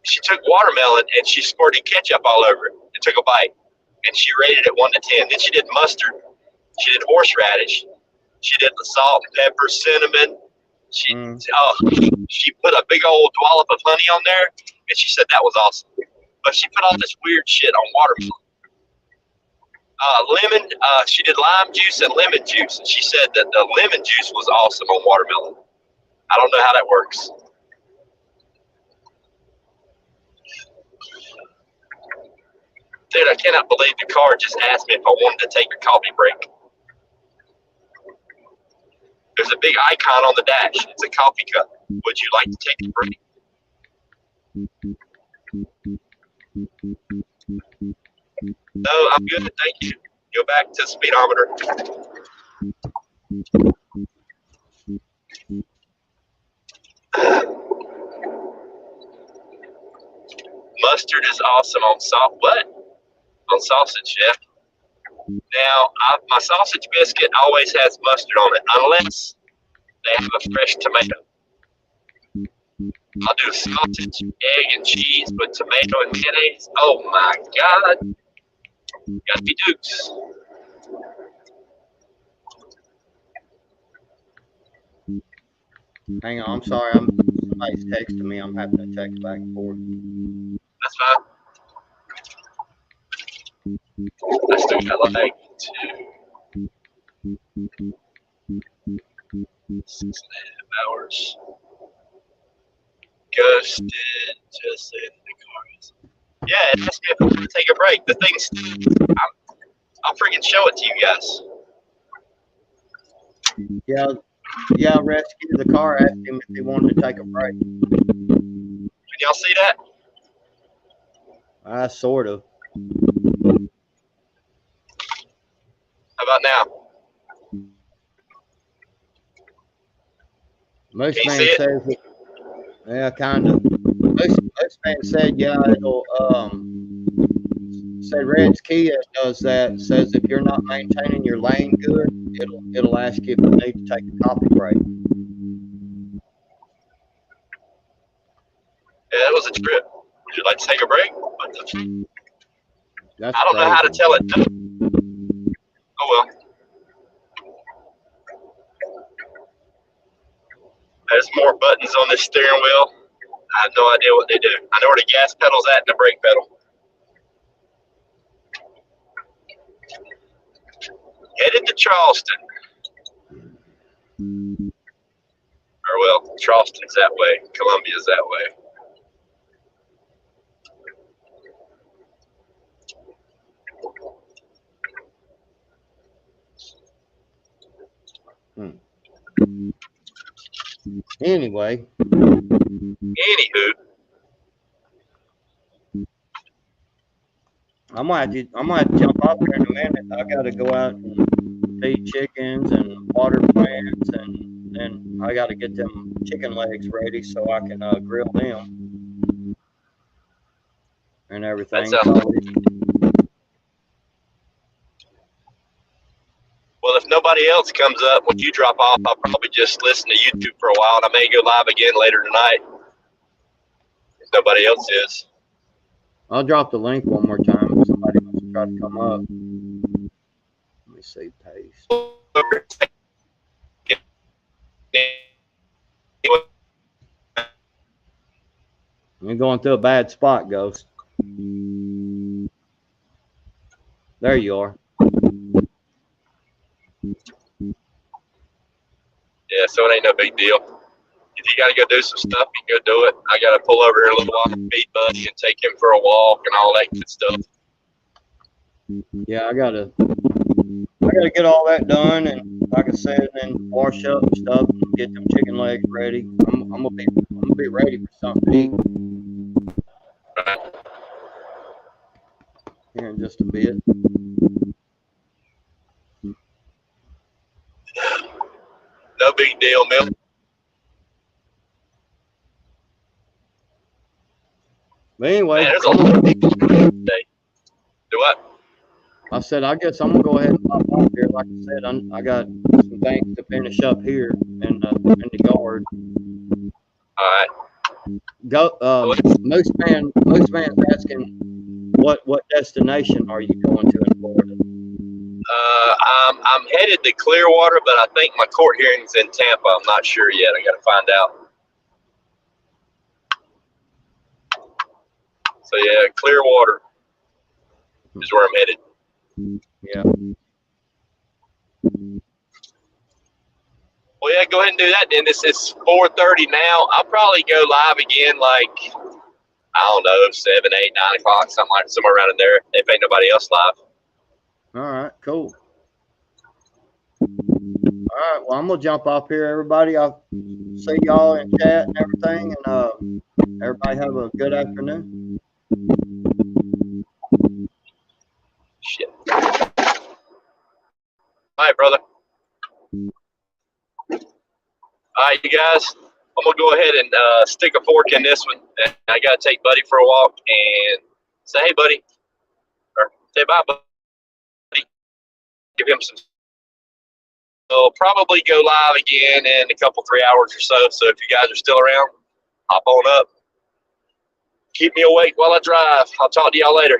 she took watermelon and she squirted ketchup all over it and took a bite, and she rated it 1 to 10. Then she did mustard, she did horseradish, she did the salt and pepper, cinnamon. She put a big old dollop of honey on there, and she said that was awesome. But she put all this weird shit on watermelon. Lemon, she did lime juice and lemon juice, and she said that the lemon juice was awesome on watermelon. I don't know how that works. Dude, I cannot believe the car just asked me if I wanted to take a coffee break. There's a big icon on the dash. It's a coffee cup. Would you like to take a break? No, I'm good. Thank you. Go back to speedometer. Mustard is awesome on on sausage, yeah. Now, my sausage biscuit always has mustard on it, unless they have a fresh tomato. I'll do sausage, egg, and cheese, but tomato and mayonnaise, oh my God. Gotta be dukes. Hang on, I'm sorry. Somebody's texting me. I'm having to text back and forth. That's fine. I still got like 2. 6.5 hours. Ghosted. Just in the cars. Yeah, it asked me if I want to take a break. The thing's. I'll freaking show it to you guys. Yeah, rescue the car asked him if he wanted to take a break. Can y'all see that? Sort of. How about now? Most Can you man see it? says it. Yeah, kind of. Most man said, yeah, it'll, said Red's Kia does that. Says if you're not maintaining your lane good, it'll ask you if you need to take a coffee break. Yeah, that was a trip. Would you like to take a break? That's I don't know how to tell it. Oh well. There's more buttons on this steering wheel. I have no idea what they do. I know where the gas pedal's at and the brake pedal. Headed to Charleston. Or well, Charleston's that way. Columbia's that way. Anyway. Anywho. I might have to jump off here in a minute. I gotta go out and feed chickens and water plants, and then I gotta get them chicken legs ready so I can grill them and everything. Well, if nobody else comes up when you drop off, I'll probably just listen to YouTube for a while, and I may go live again later tonight. If nobody else is. I'll drop the link one more time if somebody wants to try to come up. Let me see, paste. You're going through a bad spot, Ghost. There you are. Yeah, so it ain't no big deal. If you got to go do some stuff, you can go do it. I got to pull over here a little while and feed Buddy and take him for a walk and all that good stuff. Yeah, I gotta get all that done, and like I said, then wash up and stuff and get them chicken legs ready. I'm gonna be ready for something to eat here in just a bit. No big deal, Mill. But anyway, Man, there's a lot of people today. Do what? I said, I guess I'm gonna go ahead and pop off here. Like I said, I got some things to finish up here in the yard. All right. Most man's asking what destination are you going to in Florida? I'm headed to Clearwater, but I think my court hearing's in Tampa. I'm not sure yet. I got to find out. So yeah, Clearwater is where I'm headed. Yeah. Well, yeah, go ahead and do that then. This is 4:30 now. I'll probably go live again, like, I don't know, 7, 8, 9 o'clock, somewhere around in there, if ain't nobody else live. All right, cool. All right, well, I'm gonna jump off here, everybody. I'll see y'all in chat and everything, and everybody have a good afternoon. Shit. All right, brother. All right, you guys, I'm going to go ahead and stick a fork in this one. I got to take Buddy for a walk and say, hey, buddy, or say bye, buddy. Give him some. I'll probably go live again in a couple, 3 hours or so. So if you guys are still around, hop on up. Keep me awake while I drive. I'll talk to y'all later.